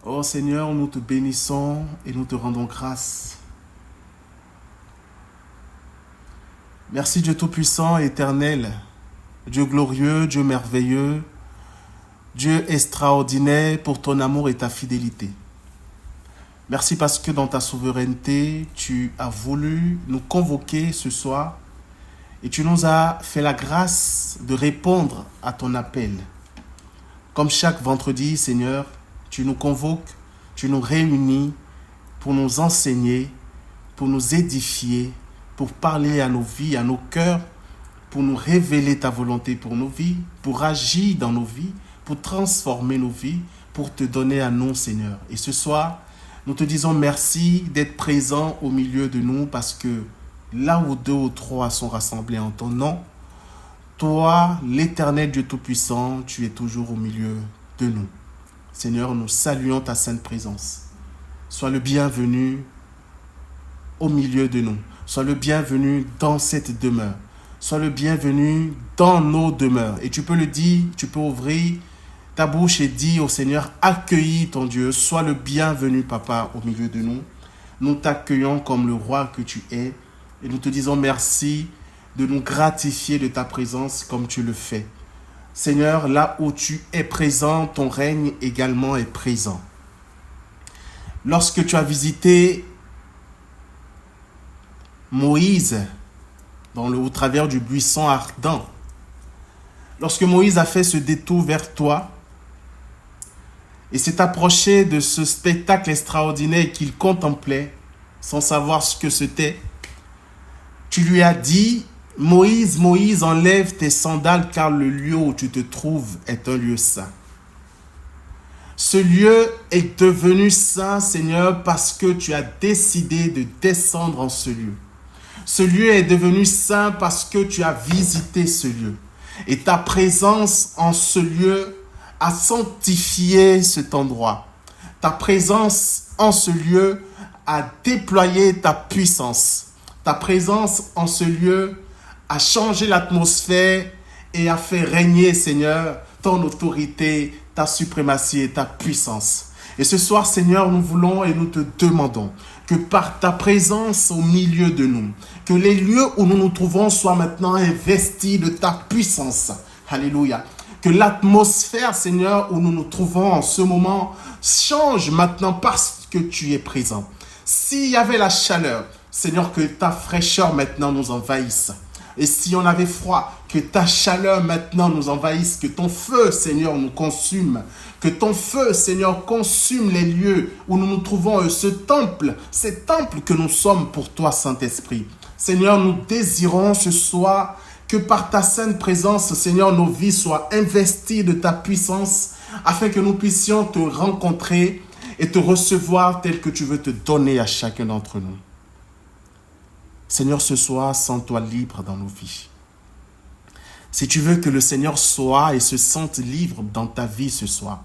Oh Seigneur, nous te bénissons et nous te rendons grâce. Merci Dieu Tout-Puissant, Éternel, Dieu glorieux, Dieu merveilleux, Dieu extraordinaire pour ton amour et ta fidélité. Merci parce que dans ta souveraineté, tu as voulu nous convoquer ce soir et tu nous as fait la grâce de répondre à ton appel. Comme chaque vendredi, Seigneur, tu nous convoques, tu nous réunis pour nous enseigner, pour nous édifier, pour parler à nos vies, à nos cœurs, pour nous révéler ta volonté pour nos vies, pour agir dans nos vies, pour transformer nos vies, pour te donner à nous, Seigneur. Et ce soir, nous te disons merci d'être présent au milieu de nous parce que là où 2 ou 3 sont rassemblés en ton nom, toi, l'Éternel Dieu Tout-Puissant, tu es toujours au milieu de nous. Seigneur, nous saluons ta sainte présence. Sois le bienvenu au milieu de nous. Sois le bienvenu dans cette demeure. Sois le bienvenu dans nos demeures. Et tu peux le dire, tu peux ouvrir ta bouche et dire au Seigneur, accueillis ton Dieu. Sois le bienvenu, Papa, au milieu de nous. Nous t'accueillons comme le roi que tu es. Et nous te disons merci de nous gratifier de ta présence comme tu le fais. Seigneur, là où tu es présent, ton règne également est présent. Lorsque tu as visité Moïse au travers du buisson ardent, lorsque Moïse a fait ce détour vers toi et s'est approché de ce spectacle extraordinaire qu'il contemplait sans savoir ce que c'était, tu lui as dit, Moïse, Moïse, enlève tes sandales car le lieu où tu te trouves est un lieu saint. Ce lieu est devenu saint, Seigneur, parce que tu as décidé de descendre en ce lieu. Ce lieu est devenu saint parce que tu as visité ce lieu. Et ta présence en ce lieu a sanctifié cet endroit. Ta présence en ce lieu a déployé ta puissance. Ta présence en ce lieu a changé l'atmosphère et a fait régner, Seigneur, ton autorité, ta suprématie et ta puissance. Et ce soir, Seigneur, nous voulons et nous te demandons que par ta présence au milieu de nous, que les lieux où nous nous trouvons soient maintenant investis de ta puissance. Alléluia. Que l'atmosphère, Seigneur, où nous nous trouvons en ce moment change maintenant parce que tu es présent. S'il y avait la chaleur, Seigneur, que ta fraîcheur maintenant nous envahisse. Et si on avait froid, que ta chaleur maintenant nous envahisse, que ton feu, Seigneur, nous consume. Que ton feu, Seigneur, consume les lieux où nous nous trouvons, ce temple que nous sommes pour toi, Saint-Esprit. Seigneur, nous désirons ce soir que par ta sainte présence, Seigneur, nos vies soient investies de ta puissance afin que nous puissions te rencontrer et te recevoir tel que tu veux te donner à chacun d'entre nous. Seigneur, ce soir, sens-toi libre dans nos vies. Si tu veux que le Seigneur soit et se sente libre dans ta vie ce soir,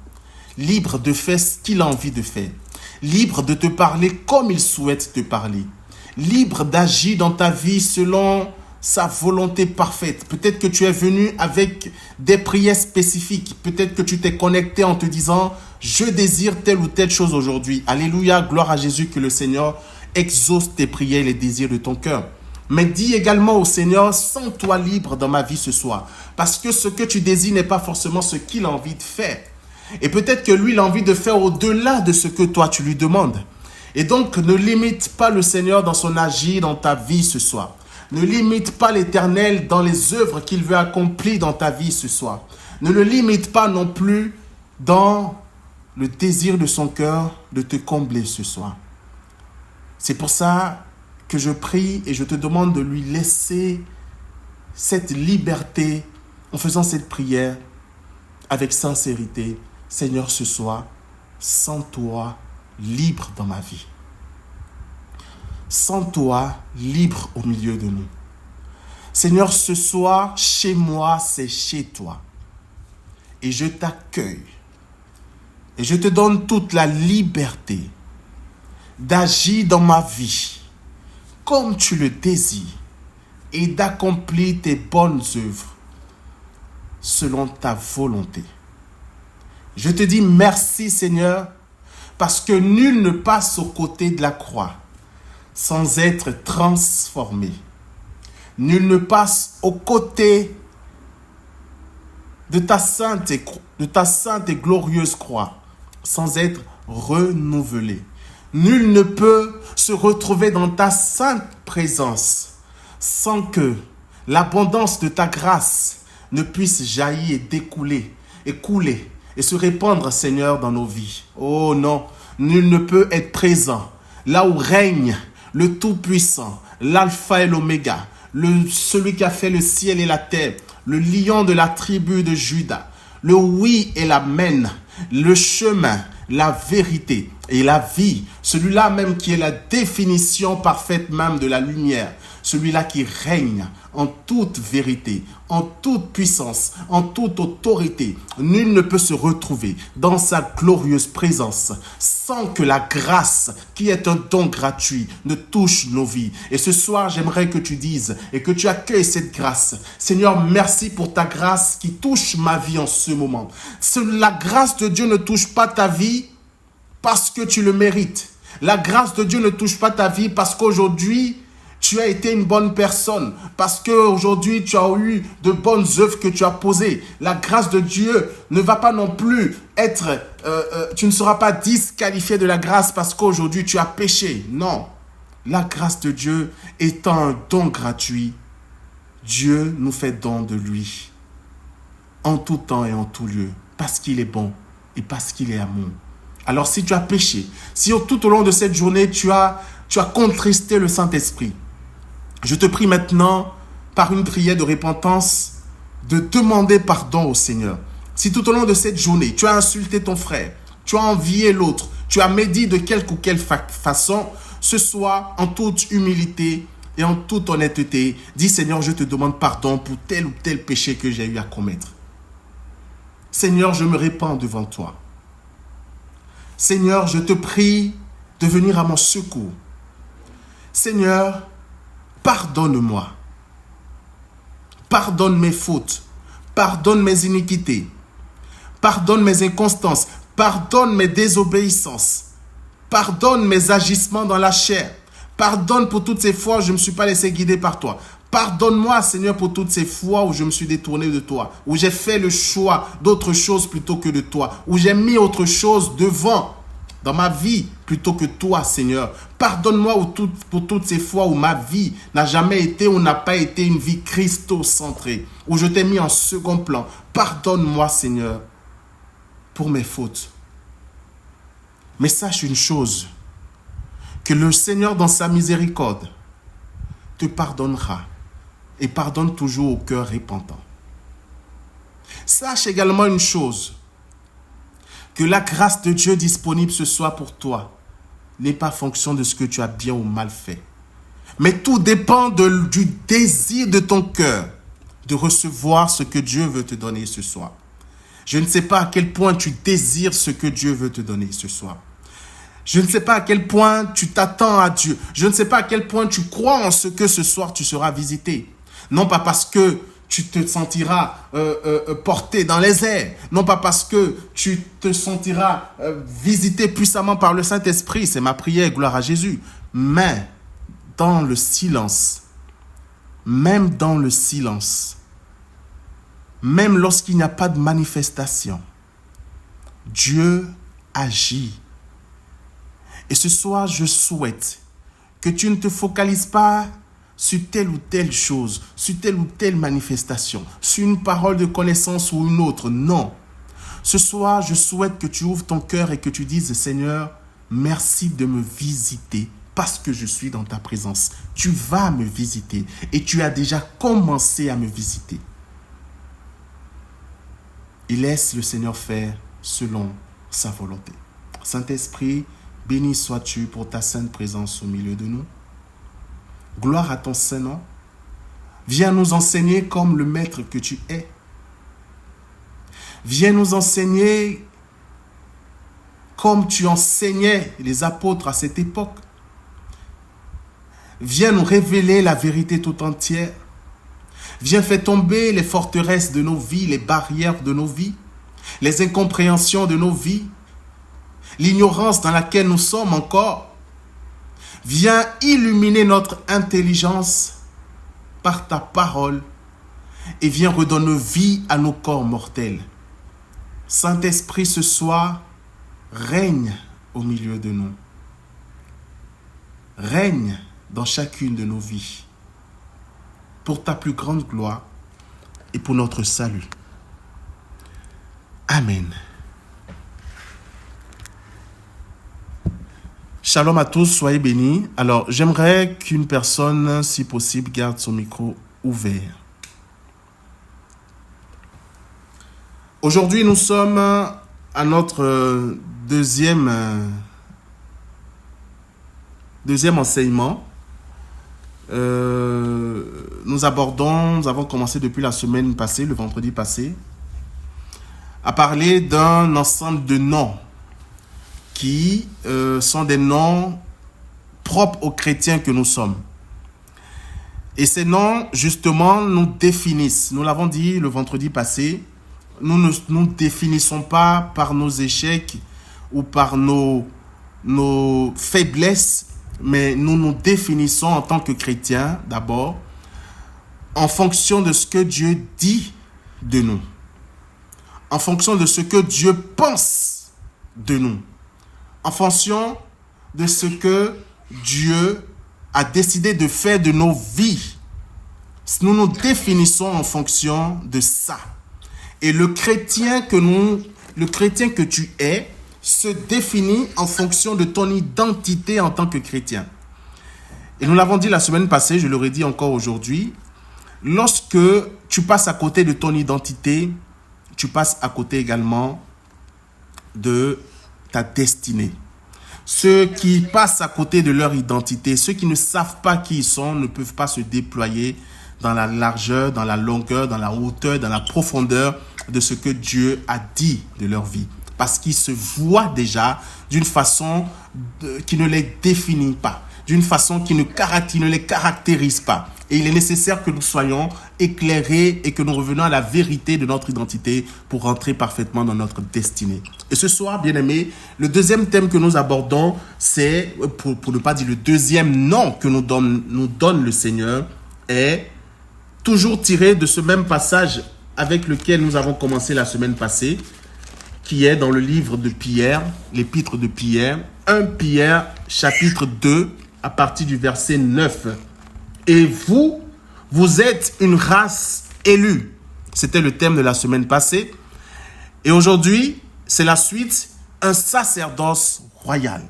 libre de faire ce qu'il a envie de faire, libre de te parler comme il souhaite te parler, libre d'agir dans ta vie selon sa volonté parfaite. Peut-être que tu es venu avec des prières spécifiques. Peut-être que tu t'es connecté en te disant « Je désire telle ou telle chose aujourd'hui. » Alléluia, gloire à Jésus, que le Seigneur exauce tes prières et les désirs de ton cœur. Mais dis également au Seigneur, sens-toi libre dans ma vie ce soir. Parce que ce que tu désires n'est pas forcément ce qu'il a envie de faire. Et peut-être que lui, il a envie de faire au-delà de ce que toi, tu lui demandes. Et donc, ne limite pas le Seigneur dans son agir dans ta vie ce soir. Ne limite pas l'Éternel dans les œuvres qu'il veut accomplir dans ta vie ce soir. Ne le limite pas non plus dans le désir de son cœur de te combler ce soir. C'est pour ça que je prie et je te demande de lui laisser cette liberté en faisant cette prière avec sincérité. Seigneur, ce soir, sens-toi libre dans ma vie. Sens-toi libre au milieu de nous. Seigneur, ce soir, chez moi, c'est chez toi. Et je t'accueille. Et je te donne toute la liberté d'agir dans ma vie comme tu le désires et d'accomplir tes bonnes œuvres selon ta volonté. Je te dis merci, Seigneur, parce que nul ne passe aux côtés de la croix sans être transformé. Nul ne passe aux côtés de ta sainte et glorieuse croix sans être renouvelé. Nul ne peut se retrouver dans ta sainte présence sans que l'abondance de ta grâce ne puisse jaillir et découler et couler et se répandre, Seigneur, dans nos vies. Oh non, nul ne peut être présent là où règne le Tout-Puissant, l'Alpha et l'Oméga, celui qui a fait le ciel et la terre, le lion de la tribu de Juda, le oui et l'amen, le chemin, la vérité et la vie, celui-là même qui est la définition parfaite même de la lumière, celui-là qui règne en toute vérité, en toute puissance, en toute autorité. Nul ne peut se retrouver dans sa glorieuse présence sans que la grâce, qui est un don gratuit, ne touche nos vies. Et ce soir, j'aimerais que tu dises et que tu accueilles cette grâce. Seigneur, merci pour ta grâce qui touche ma vie en ce moment. La grâce de Dieu ne touche pas ta vie parce que tu le mérites. La grâce de Dieu ne touche pas ta vie parce qu'aujourd'hui, tu as été une bonne personne, parce qu'aujourd'hui, tu as eu de bonnes œuvres que tu as posées. La grâce de Dieu ne va pas non plus être... tu ne seras pas disqualifié de la grâce parce qu'aujourd'hui, tu as péché. Non. La grâce de Dieu étant un don gratuit, Dieu nous fait don de lui. En tout temps et en tout lieu. Parce qu'il est bon et parce qu'il est amour. Alors si tu as péché, si tout au long de cette journée, tu as contristé le Saint-Esprit, je te prie maintenant, par une prière de repentance, de demander pardon au Seigneur. Si tout au long de cette journée, tu as insulté ton frère, tu as envié l'autre, tu as médit de quelque ou quelle façon, ce soir, en toute humilité et en toute honnêteté, dis Seigneur, je te demande pardon pour tel ou tel péché que j'ai eu à commettre. Seigneur, je me répands devant toi. Seigneur, je te prie de venir à mon secours. Seigneur, pardonne-moi. Pardonne mes fautes. Pardonne mes iniquités. Pardonne mes inconstances. Pardonne mes désobéissances. Pardonne mes agissements dans la chair. Pardonne pour toutes ces fois où je ne me suis pas laissé guider par toi. Pardonne-moi, Seigneur, pour toutes ces fois où je me suis détourné de toi, où j'ai fait le choix d'autre chose plutôt que de toi, où j'ai mis autre chose devant dans ma vie plutôt que toi, Seigneur. Pardonne-moi pour toutes ces fois où ma vie n'a jamais été ou n'a pas été une vie christocentrée, où je t'ai mis en second plan. Pardonne-moi, Seigneur, pour mes fautes. Mais sache une chose, que le Seigneur, dans sa miséricorde, te pardonnera et pardonne toujours au cœur repentant. Sache également une chose, que la grâce de Dieu disponible ce soir pour toi n'est pas fonction de ce que tu as bien ou mal fait. Mais tout dépend du désir de ton cœur de recevoir ce que Dieu veut te donner ce soir. Je ne sais pas à quel point tu désires ce que Dieu veut te donner ce soir. Je ne sais pas à quel point tu t'attends à Dieu. Je ne sais pas à quel point tu crois en ce que ce soir tu seras visité. Non pas parce que tu te sentiras porté dans les airs. Non pas parce que tu te sentiras visité puissamment par le Saint-Esprit. C'est ma prière, gloire à Jésus. Mais dans le silence, même dans le silence, même lorsqu'il n'y a pas de manifestation, Dieu agit. Et ce soir, je souhaite que tu ne te focalises pas sur telle ou telle chose, sur telle ou telle manifestation, sur une parole de connaissance ou une autre. Non. Ce soir, je souhaite que tu ouvres ton cœur et que tu dises, Seigneur, merci de me visiter parce que je suis dans ta présence. Tu vas me visiter et tu as déjà commencé à me visiter. Et laisse le Seigneur faire selon sa volonté. Saint-Esprit, béni sois-tu pour ta sainte présence au milieu de nous. Gloire à ton Saint-Nom. Viens nous enseigner comme le Maître que tu es. Viens nous enseigner comme tu enseignais les apôtres à cette époque. Viens nous révéler la vérité tout entière. Viens faire tomber les forteresses de nos vies, les barrières de nos vies, les incompréhensions de nos vies. l'ignorance dans laquelle nous sommes encore. Viens illuminer notre intelligence par ta parole et viens redonner vie à nos corps mortels. Saint-Esprit, ce soir, règne au milieu de nous. Règne dans chacune de nos vies pour ta plus grande gloire et pour notre salut. Amen. Shalom à tous, soyez bénis. Alors, j'aimerais qu'une personne, si possible, garde son micro ouvert. Aujourd'hui, nous sommes à notre deuxième enseignement. Nous avons commencé depuis la semaine passée, le vendredi passé, à parler d'un ensemble de noms qui sont des noms propres aux chrétiens que nous sommes. Et ces noms, justement, nous définissent. Nous l'avons dit le vendredi passé, nous ne nous définissons pas par nos échecs ou par nos faiblesses, mais nous nous définissons en tant que chrétiens, d'abord, en fonction de ce que Dieu dit de nous, en fonction de ce que Dieu pense de nous, en fonction de ce que Dieu a décidé de faire de nos vies. Nous nous définissons en fonction de ça. Et le chrétien que tu es se définit en fonction de ton identité en tant que chrétien. Et nous l'avons dit la semaine passée, je le redis encore aujourd'hui, lorsque tu passes à côté de ton identité, tu passes à côté également de ta destinée. Ceux qui passent à côté de leur identité, ceux qui ne savent pas qui ils sont, ne peuvent pas se déployer dans la largeur, dans la longueur, dans la hauteur, dans la profondeur de ce que Dieu a dit de leur vie. Parce qu'ils se voient déjà d'une façon qui ne les définit pas, d'une façon qui ne les caractérise pas. Et il est nécessaire que nous soyons éclairés et que nous revenions à la vérité de notre identité pour rentrer parfaitement dans notre destinée. Et ce soir, bien-aimés, le deuxième thème que nous abordons, c'est, pour ne pas dire le deuxième nom que nous donne le Seigneur, est toujours tiré de ce même passage avec lequel nous avons commencé la semaine passée, qui est dans le livre de Pierre, l'épître de Pierre, 1 Pierre, chapitre 2, à partir du verset 9. Et vous êtes une race élue. C'était le thème de la semaine passée. Et aujourd'hui, c'est la suite, un sacerdoce royal.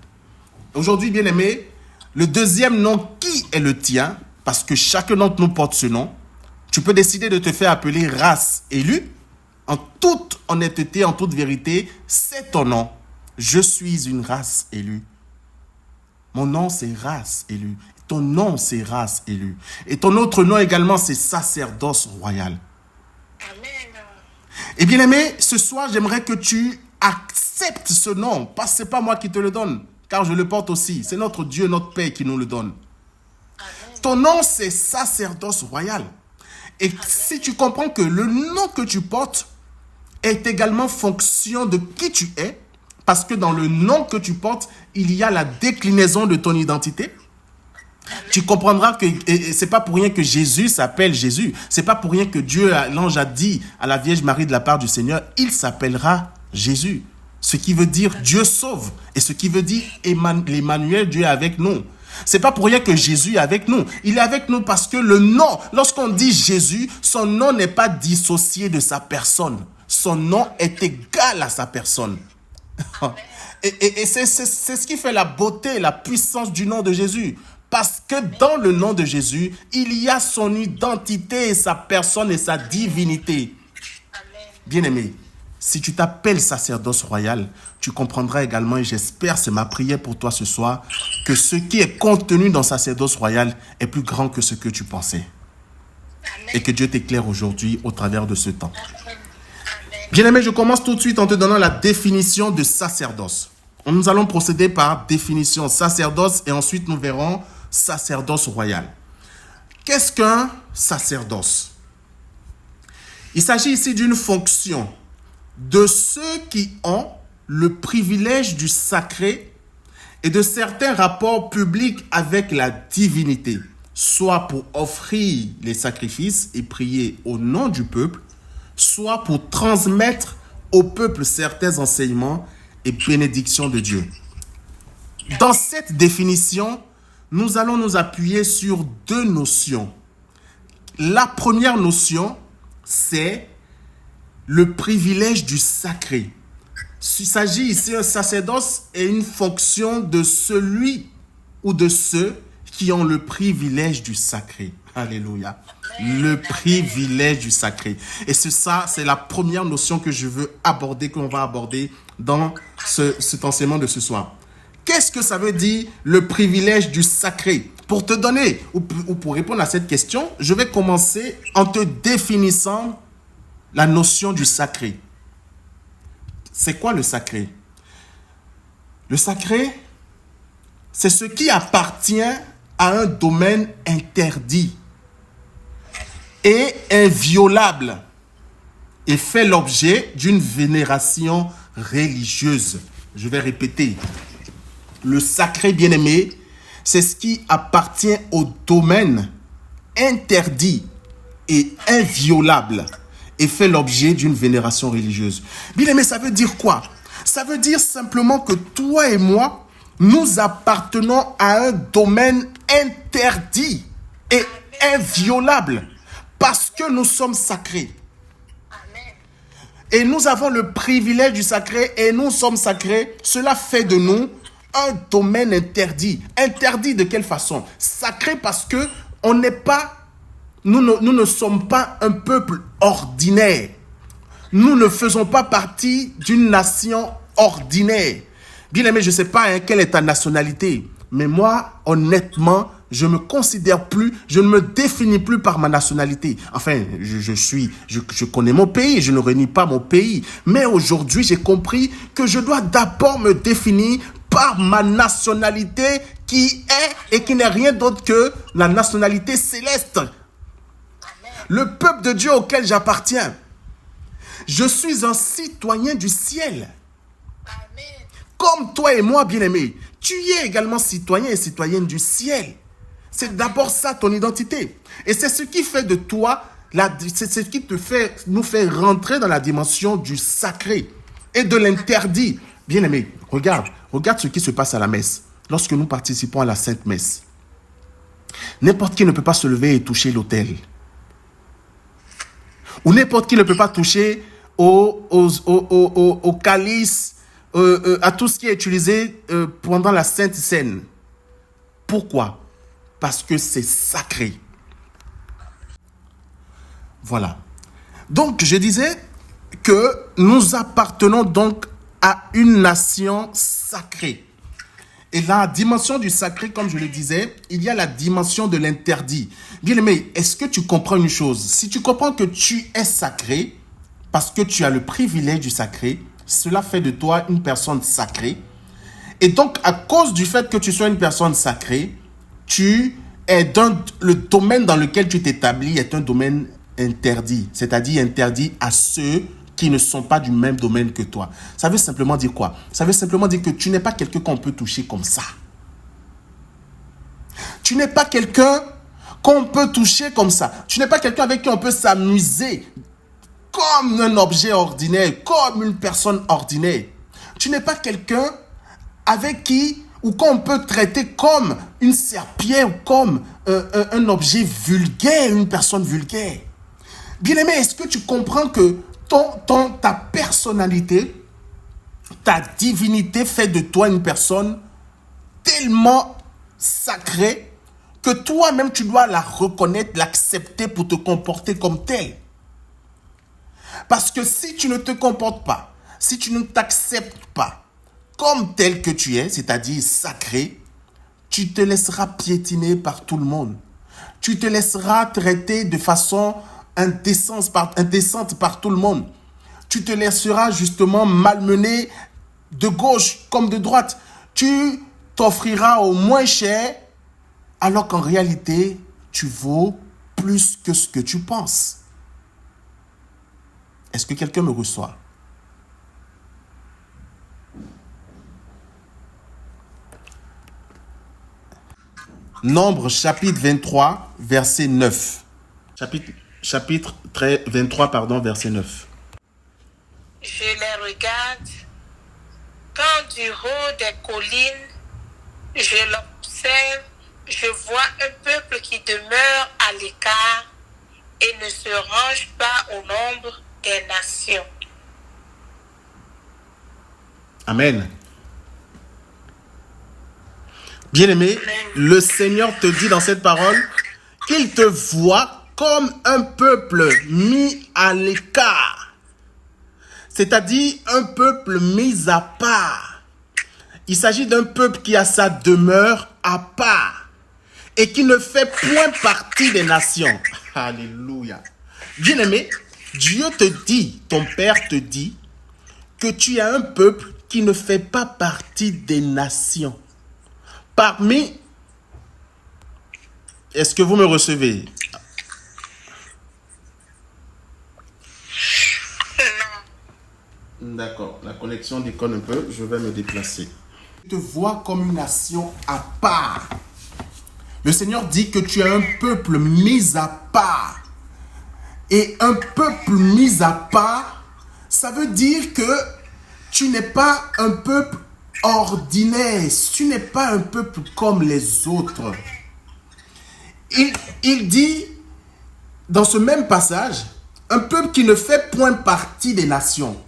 Aujourd'hui, bien-aimé, le deuxième nom qui est le tien, parce que chacun d'entre nous porte ce nom, tu peux décider de te faire appeler race élue. En toute honnêteté, en toute vérité, c'est ton nom. Je suis une race élue. Mon nom, c'est race élue. Ton nom, c'est race élue. Et ton autre nom également, c'est sacerdoce royal. Amen. Et bien aimé, ce soir, j'aimerais que tu acceptes ce nom. Parce que ce n'est pas moi qui te le donne, car je le porte aussi. C'est notre Dieu, notre Père qui nous le donne. Amen. Ton nom, c'est sacerdoce royal. Et amen. Si tu comprends que le nom que tu portes est également fonction de qui tu es, parce que dans le nom que tu portes, il y a la déclinaison de ton identité. Tu comprendras que c'est pas pour rien que Jésus s'appelle Jésus. C'est pas pour rien que Dieu, l'ange a dit à la Vierge Marie de la part du Seigneur, il s'appellera Jésus. Ce qui veut dire Dieu sauve. Et ce qui veut dire Emmanuel, Dieu est avec nous. C'est pas pour rien que Jésus est avec nous. Il est avec nous parce que le nom, lorsqu'on dit Jésus, son nom n'est pas dissocié de sa personne. Son nom est égal à sa personne. Et c'est ce qui fait la beauté et la puissance du nom de Jésus. Parce que dans le nom de Jésus, il y a son identité et sa personne et sa divinité. Bien-aimé, si tu t'appelles sacerdoce royal, tu comprendras également, et j'espère, c'est ma prière pour toi ce soir, que ce qui est contenu dans sacerdoce royal est plus grand que ce que tu pensais. Et que Dieu t'éclaire aujourd'hui au travers de ce temps. Bien-aimé, je commence tout de suite en te donnant la définition de sacerdoce. Nous allons procéder par définition sacerdoce et ensuite nous verrons sacerdoce royal. Qu'est-ce qu'un sacerdoce? Il s'agit ici d'une fonction de ceux qui ont le privilège du sacré et de certains rapports publics avec la divinité, soit pour offrir les sacrifices et prier au nom du peuple, soit pour transmettre au peuple certains enseignements et bénédictions de Dieu. Dans cette définition, nous allons nous appuyer sur deux notions. La première notion, c'est le privilège du sacré. Il s'agit ici d'un sacerdoce et une fonction de celui ou de ceux qui ont le privilège du sacré. Alléluia. Le privilège du sacré. Et c'est ça, c'est la première notion que je veux aborder, qu'on va aborder dans cet enseignement de ce soir. Qu'est-ce que ça veut dire le privilège du sacré? Pour te donner, ou pour répondre à cette question, je vais commencer en te définissant la notion du sacré. C'est quoi le sacré? Le sacré, c'est ce qui appartient à un domaine interdit et inviolable et fait l'objet d'une vénération religieuse. Je vais répéter. Le sacré, bien-aimé, c'est ce qui appartient au domaine interdit et inviolable et fait l'objet d'une vénération religieuse. Bien-aimé, ça veut dire quoi? Ça veut dire simplement que toi et moi, nous appartenons à un domaine interdit et inviolable parce que nous sommes sacrés. Et nous avons le privilège du sacré et nous sommes sacrés. Cela fait de nous un domaine interdit. Interdit de quelle façon? Sacré parce que on n'est pas, nous ne sommes pas un peuple ordinaire. Nous ne faisons pas partie d'une nation ordinaire. Bien aimé, je ne sais pas quelle est ta nationalité, mais moi, honnêtement, je ne me définis plus par ma nationalité. Enfin, je connais mon pays, je ne renie pas mon pays. Mais aujourd'hui, j'ai compris que je dois d'abord me définir par ma nationalité qui est et qui n'est rien d'autre que la nationalité céleste. Le peuple de Dieu auquel j'appartiens. Je suis un citoyen du ciel. Comme toi et moi, bien-aimé, tu es également citoyen et citoyenne du ciel. C'est d'abord ça ton identité. Et c'est ce qui fait de toi, c'est ce qui nous fait rentrer dans la dimension du sacré et de l'interdit. Bien-aimé, regarde ce qui se passe à la messe. Lorsque nous participons à la Sainte Messe, n'importe qui ne peut pas se lever et toucher l'autel. Ou n'importe qui ne peut pas toucher au calice, à tout ce qui est utilisé pendant la Sainte Seine. Pourquoi? Parce que c'est sacré. Voilà. Donc, je disais que nous appartenons donc à une nation sacrée. Et la dimension du sacré, comme je le disais, il y a la dimension de l'interdit. Bien-aimé, est-ce que tu comprends une chose? Si tu comprends que tu es sacré, parce que tu as le privilège du sacré, cela fait de toi une personne sacrée. Et donc, à cause du fait que tu sois une personne sacrée, le domaine dans lequel tu t'établis est un domaine interdit. C'est-à-dire interdit à ceux qui ne sont pas du même domaine que toi. Ça veut simplement dire quoi? Ça veut simplement dire que tu n'es pas quelqu'un qu'on peut toucher comme ça. Tu n'es pas quelqu'un qu'on peut toucher comme ça. Tu n'es pas quelqu'un avec qui on peut s'amuser comme un objet ordinaire, comme une personne ordinaire. Tu n'es pas quelqu'un avec qui ou qu'on peut traiter comme une serpillière ou comme un objet vulgaire, une personne vulgaire. Bien-aimé, est-ce que tu comprends que ta personnalité, ta divinité fait de toi une personne tellement sacrée que toi-même tu dois la reconnaître, l'accepter pour te comporter comme telle. Parce que si tu ne te comportes pas, si tu ne t'acceptes pas comme tel que tu es, c'est-à-dire sacré, tu te laisseras piétiner par tout le monde. Tu te laisseras traiter de façon indécente par tout le monde. Tu te laisseras justement malmener de gauche comme de droite. Tu t'offriras au moins cher alors qu'en réalité, tu vaux plus que ce que tu penses. Est-ce que quelqu'un me reçoit? Nombre chapitre 23, verset 9. Chapitre 23, pardon, verset 9. Je les regarde. Quand du haut des collines, je l'observe, je vois un peuple qui demeure à l'écart et ne se range pas au nombre des nations. Amen. Bien-aimé, le Seigneur te dit dans cette parole qu'il te voit comme un peuple mis à l'écart. C'est-à-dire un peuple mis à part. Il s'agit d'un peuple qui a sa demeure à part et qui ne fait point partie des nations. Alléluia. Bien-aimé, Dieu te dit, ton Père te dit que tu as un peuple qui ne fait pas partie des nations. Parmi... Est-ce que vous me recevez? D'accord, la connexion déconne un peu, je vais me déplacer. Tu te vois comme une nation à part. Le Seigneur dit que tu es un peuple mis à part. Et un peuple mis à part, ça veut dire que tu n'es pas un peuple ordinaire. Tu n'es pas un peuple comme les autres. Il dit, dans ce même passage, un peuple qui ne fait point partie des nations.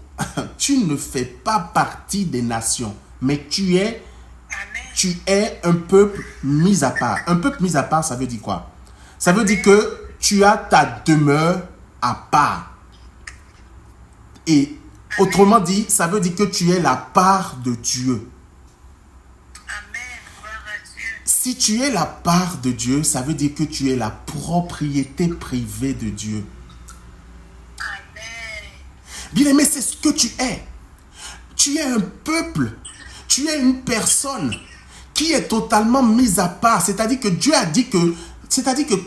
Tu ne fais pas partie des nations, mais tu es un peuple mis à part. Un peuple mis à part, ça veut dire quoi? Ça veut dire que tu as ta demeure à part. Et autrement dit, ça veut dire que tu es la part de Dieu. Si tu es la part de Dieu, ça veut dire que tu es la propriété privée de Dieu. Bien-aimé, c'est ce que tu es. Tu es un peuple. Tu es une personne qui est totalement mise à part. C'est-à-dire que Dieu a dit que,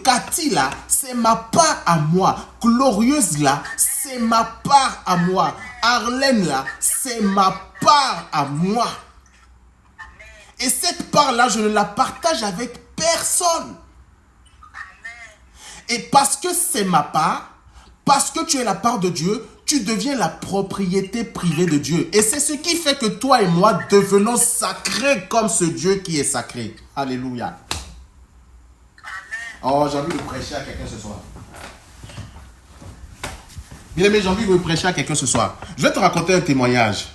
Cathy là, c'est ma part à moi. Glorieuse là, c'est ma part à moi. Arlène là, c'est ma part à moi. Et cette part-là, je ne la partage avec personne. Et parce que c'est ma part, parce que tu es la part de Dieu, tu deviens la propriété privée de Dieu. Et c'est ce qui fait que toi et moi devenons sacrés comme ce Dieu qui est sacré. Alléluia. Oh, j'ai envie de prêcher à quelqu'un ce soir. Bien aimé, j'ai envie de prêcher à quelqu'un ce soir. Je vais te raconter un témoignage.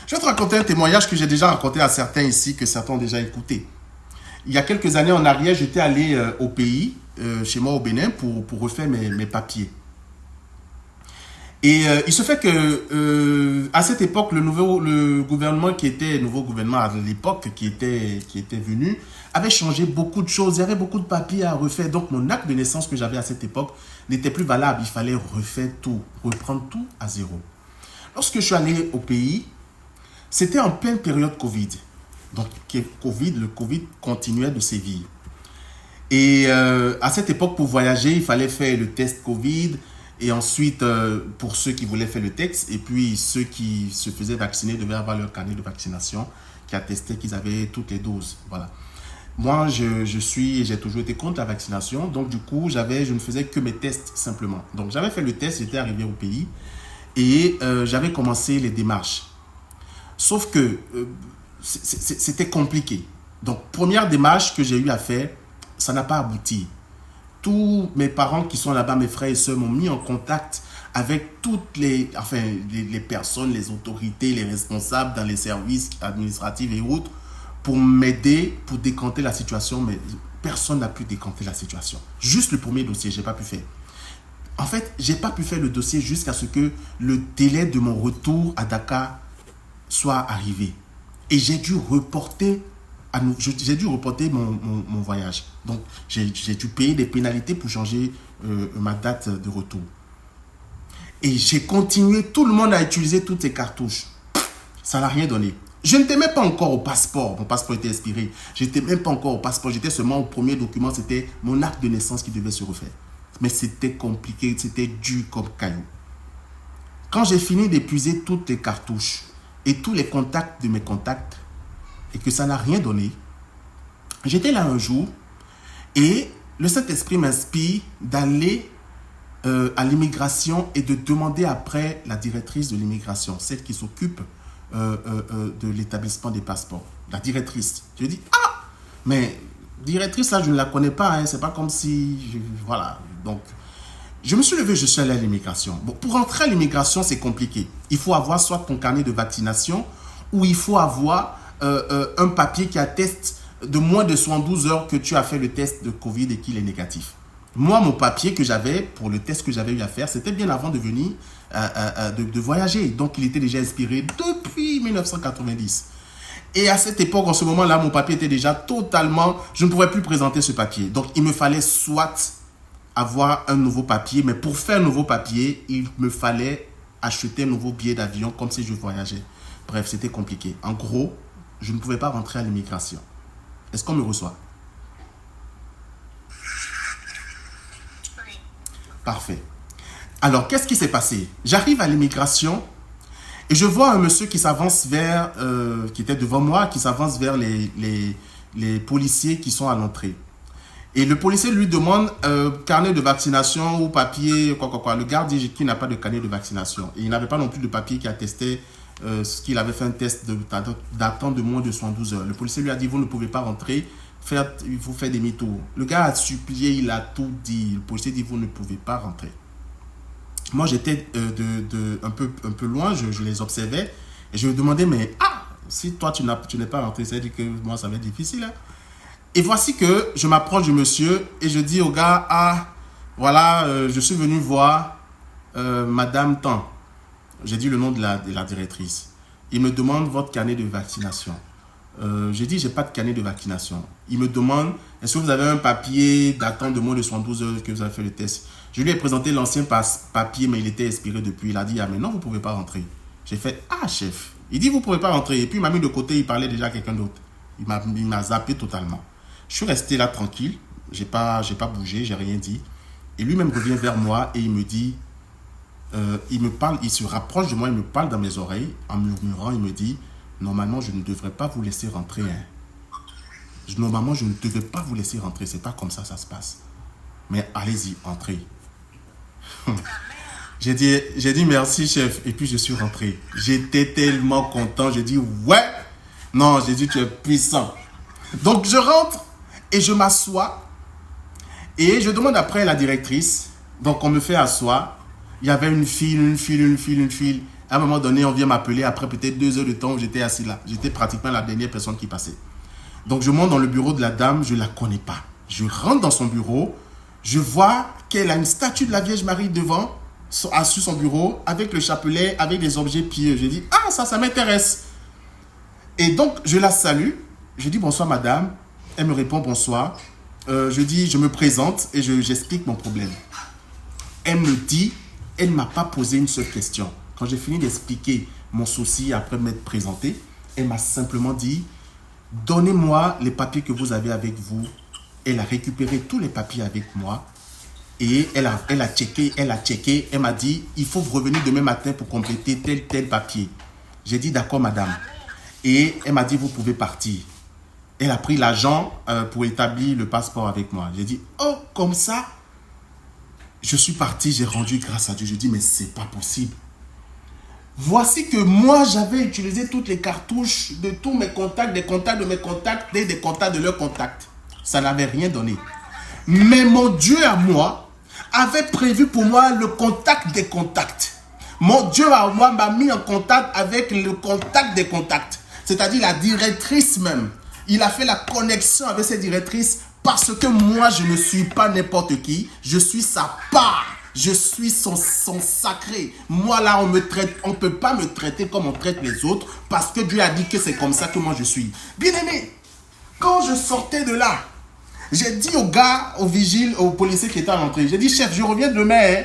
Je vais te raconter un témoignage que j'ai déjà raconté à certains ici, que certains ont déjà écouté. Il y a quelques années en arrière, j'étais allé au pays, chez moi au Bénin, pour refaire mes papiers. Et il se fait que à cette époque, le gouvernement qui était, nouveau gouvernement à l'époque qui était venu, avait changé beaucoup de choses. Il y avait beaucoup de papiers à refaire. Donc mon acte de naissance que j'avais à cette époque n'était plus valable. Il fallait refaire tout, reprendre tout à zéro. Lorsque je suis allé au pays, c'était en pleine période Covid. Donc le Covid continuait de sévir. Et à cette époque, pour voyager, il fallait faire le test Covid. Et ensuite, pour ceux qui voulaient faire le test, et puis ceux qui se faisaient vacciner devaient avoir leur carnet de vaccination qui attestait qu'ils avaient toutes les doses. Voilà. Moi, j'ai toujours été contre la vaccination. Donc, du coup, je ne faisais que mes tests simplement. Donc, j'avais fait le test, j'étais arrivé au pays et j'avais commencé les démarches. Sauf que c'était compliqué. Donc, première démarche que j'ai eu à faire, ça n'a pas abouti. Tous mes parents qui sont là-bas, mes frères et sœurs, m'ont mis en contact avec toutes les personnes, les autorités, les responsables dans les services administratifs et autres pour m'aider, pour décanter la situation. Mais personne n'a pu décanter la situation. Juste le premier dossier, je n'ai pas pu faire. En fait, je n'ai pas pu faire le dossier jusqu'à ce que le délai de mon retour à Dakar soit arrivé. Et j'ai dû reporter mon voyage. Donc, j'ai dû payer des pénalités pour changer ma date de retour. Et j'ai continué, tout le monde a utilisé toutes ces cartouches. Ça n'a rien donné. Je n'étais même pas encore au passeport. Mon passeport était expiré. Je n'étais même pas encore au passeport. J'étais seulement au premier document. C'était mon acte de naissance qui devait se refaire. Mais c'était compliqué. C'était dur comme caillou. Quand j'ai fini d'épuiser toutes les cartouches et tous les contacts de mes contacts, et que ça n'a rien donné, J'étais là un jour et le Saint-Esprit m'inspire d'aller à l'immigration et de demander après la directrice de l'immigration, celle qui s'occupe de l'établissement des passeports, la directrice. Je dis, ah, mais directrice, là, je ne la connais pas, hein, c'est pas comme si, voilà, donc, je me suis levé, je suis allé à l'immigration. Bon, pour entrer à l'immigration, c'est compliqué. Il faut avoir soit ton carnet de vaccination ou il faut avoir un papier qui atteste de moins de 72 heures que tu as fait le test de Covid et qu'il est négatif. Moi, mon papier que j'avais pour le test que j'avais eu à faire, c'était bien avant de venir, de voyager. Donc, il était déjà expiré depuis 1990. Et à cette époque, en ce moment-là, mon papier était déjà totalement... Je ne pouvais plus présenter ce papier. Donc, il me fallait soit avoir un nouveau papier, mais pour faire un nouveau papier, il me fallait acheter un nouveau billet d'avion comme si je voyageais. Bref, c'était compliqué. En gros, je ne pouvais pas rentrer à l'immigration. Est-ce qu'on me reçoit? Parfait. Alors, qu'est-ce qui s'est passé? J'arrive à l'immigration et je vois un monsieur qui s'avance vers, qui était devant moi, qui s'avance vers les policiers qui sont à l'entrée. Et le policier lui demande carnet de vaccination ou papier, quoi. Le garde dit qu'il n'a pas de carnet de vaccination. Et il n'avait pas non plus de papier qui attestait qu'il avait fait un test datant de moins de 72 heures. Le policier lui a dit, vous ne pouvez pas rentrer, il faut faire demi-tour. Le gars a supplié, il a tout dit. Le policier dit, vous ne pouvez pas rentrer. Moi, j'étais un peu loin, je les observais. Et je me demandais, mais si toi, tu n'es pas rentré, ça veut dire que moi, ça va être difficile. Hein? Et voici que je m'approche du monsieur et je dis au gars, voilà, je suis venu voir Madame Tan. J'ai dit le nom de la directrice. Il me demande votre carnet de vaccination. J'ai dit, j'ai pas de carnet de vaccination. Il me demande, est-ce que vous avez un papier datant de moins de 72 heures que vous avez fait le test? Je lui ai présenté l'ancien papier, mais il était expiré depuis. Il a dit, mais non, vous ne pouvez pas rentrer. J'ai fait, chef. Il dit, vous ne pouvez pas rentrer. Et puis, il m'a mis de côté, il parlait déjà à quelqu'un d'autre. Il m'a zappé totalement. Je suis resté là tranquille. J'ai pas bougé, j'ai rien dit. Et lui-même revient vers moi et il me dit, il me parle, il se rapproche de moi, il me parle dans mes oreilles, en murmurant, il me dit, normalement, je ne devrais pas vous laisser rentrer. Hein. Normalement, je ne devais pas vous laisser rentrer. C'est pas comme ça se passe. Mais allez-y, entrez. J'ai dit merci, chef. Et puis, je suis rentré. J'étais tellement content. J'ai dit, ouais. Non, j'ai dit, tu es puissant. Donc, je rentre et je m'assois. Et je demande après la directrice. Donc, on me fait asseoir. Il y avait une file. À un moment donné, on vient m'appeler après peut-être 2 heures de temps où j'étais assis là. J'étais pratiquement la dernière personne qui passait. Donc, je monte dans le bureau de la dame, je ne la connais pas. Je rentre dans son bureau, je vois qu'elle a une statue de la Vierge Marie devant, sur son bureau, avec le chapelet, avec des objets pieux. Je dis, ça m'intéresse. Et donc, je la salue. Je dis, bonsoir madame. Elle me répond, bonsoir. Je dis, je me présente et j'explique mon problème. Elle me dit, elle ne m'a pas posé une seule question. Quand j'ai fini d'expliquer mon souci après m'être présenté, elle m'a simplement dit, donnez-moi les papiers que vous avez avec vous. Elle a récupéré tous les papiers avec moi et elle a checké, elle m'a dit, il faut revenir demain matin pour compléter tel papier. J'ai dit, d'accord madame. Et elle m'a dit, vous pouvez partir. Elle a pris l'agent pour établir le passeport avec moi. J'ai dit, comme ça. Je suis parti, j'ai rendu grâce à Dieu. Je dis, mais c'est pas possible. Voici que moi, j'avais utilisé toutes les cartouches de tous mes contacts, des contacts de mes contacts et des contacts de leurs contacts. Ça n'avait rien donné. Mais mon Dieu à moi avait prévu pour moi le contact des contacts. Mon Dieu à moi m'a mis en contact avec le contact des contacts. C'est-à-dire la directrice même. Il a fait la connexion avec cette directrice parce que moi, je ne suis pas n'importe qui. Je suis sa part. Je suis son sacré. Moi, là, on ne peut pas me traiter comme on traite les autres parce que Dieu a dit que c'est comme ça que moi, je suis. Bien-aimé, quand je sortais de là, j'ai dit au gars, au vigile, au policier qui était à l'entrée, j'ai dit, chef, je reviens demain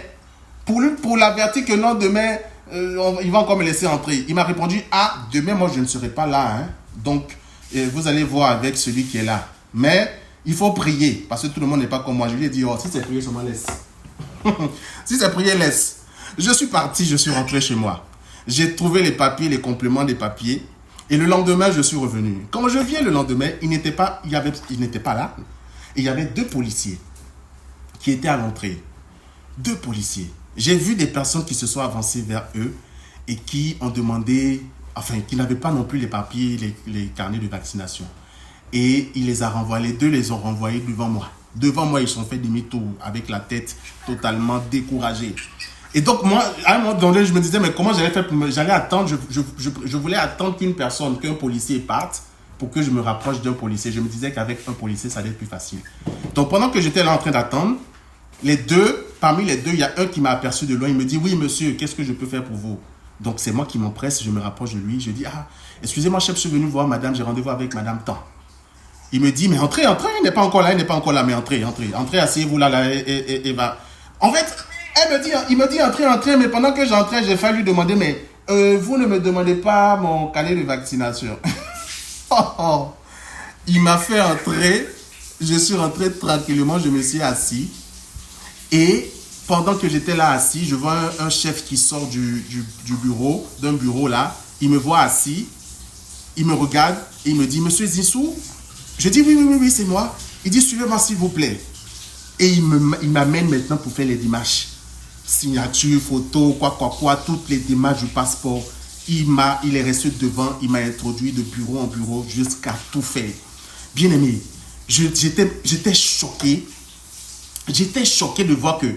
pour l'avertir que non, demain, il va encore me laisser entrer. Il m'a répondu, demain, moi, je ne serai pas là. Hein. Donc, vous allez voir avec celui qui est là. Mais il faut prier parce que tout le monde n'est pas comme moi. Je lui ai dit, si c'est prier, je m'en laisse. Si c'est prier, laisse. Je suis parti, je suis rentré chez moi. J'ai trouvé les papiers, les compléments des papiers. Et le lendemain, je suis revenu. Quand je viens le lendemain, il n'était pas là. Et il y avait 2 policiers qui étaient à l'entrée. 2 policiers. J'ai vu des personnes qui se sont avancées vers eux et qui ont demandé, enfin, qui n'avaient pas non plus les papiers, les carnets de vaccination. Et il les a renvoyés, les 2 les ont renvoyés devant moi. Devant moi, ils sont fait demi-tour avec la tête totalement découragée. Et donc, moi, à un moment donné, je me disais, mais comment j'allais faire? J'allais attendre, je voulais attendre qu'un policier parte pour que je me rapproche d'un policier. Je me disais qu'avec un policier, ça allait être plus facile. Donc, pendant que j'étais là en train d'attendre, parmi les 2, il y a un qui m'a aperçu de loin. Il me dit, oui, monsieur, qu'est-ce que je peux faire pour vous? Donc, c'est moi qui m'empresse, je me rapproche de lui. Je dis, excusez-moi, chef, je suis venu voir madame, j'ai rendez-vous avec madame Tan. Il me dit, mais entrez, il n'est pas encore là, mais entrez, asseyez-vous là, et va. En fait, il me dit, entrez, mais pendant que j'entrais, j'ai failli lui demander, mais vous ne me demandez pas mon carnet de vaccination. Il m'a fait entrer, je suis rentré tranquillement, je me suis assis, et pendant que j'étais là assis, je vois un chef qui sort d'un bureau là, il me voit assis, il me regarde, et il me dit, monsieur Zissou? Je dis, oui, c'est moi. Il dit, suivez-moi s'il vous plaît. Et il m'amène maintenant pour faire les démarches. Signature, photo, quoi, toutes les démarches du passeport. Il est resté devant, il m'a introduit de bureau en bureau jusqu'à tout faire. Bien aimé, j'étais choqué. J'étais choqué de voir que,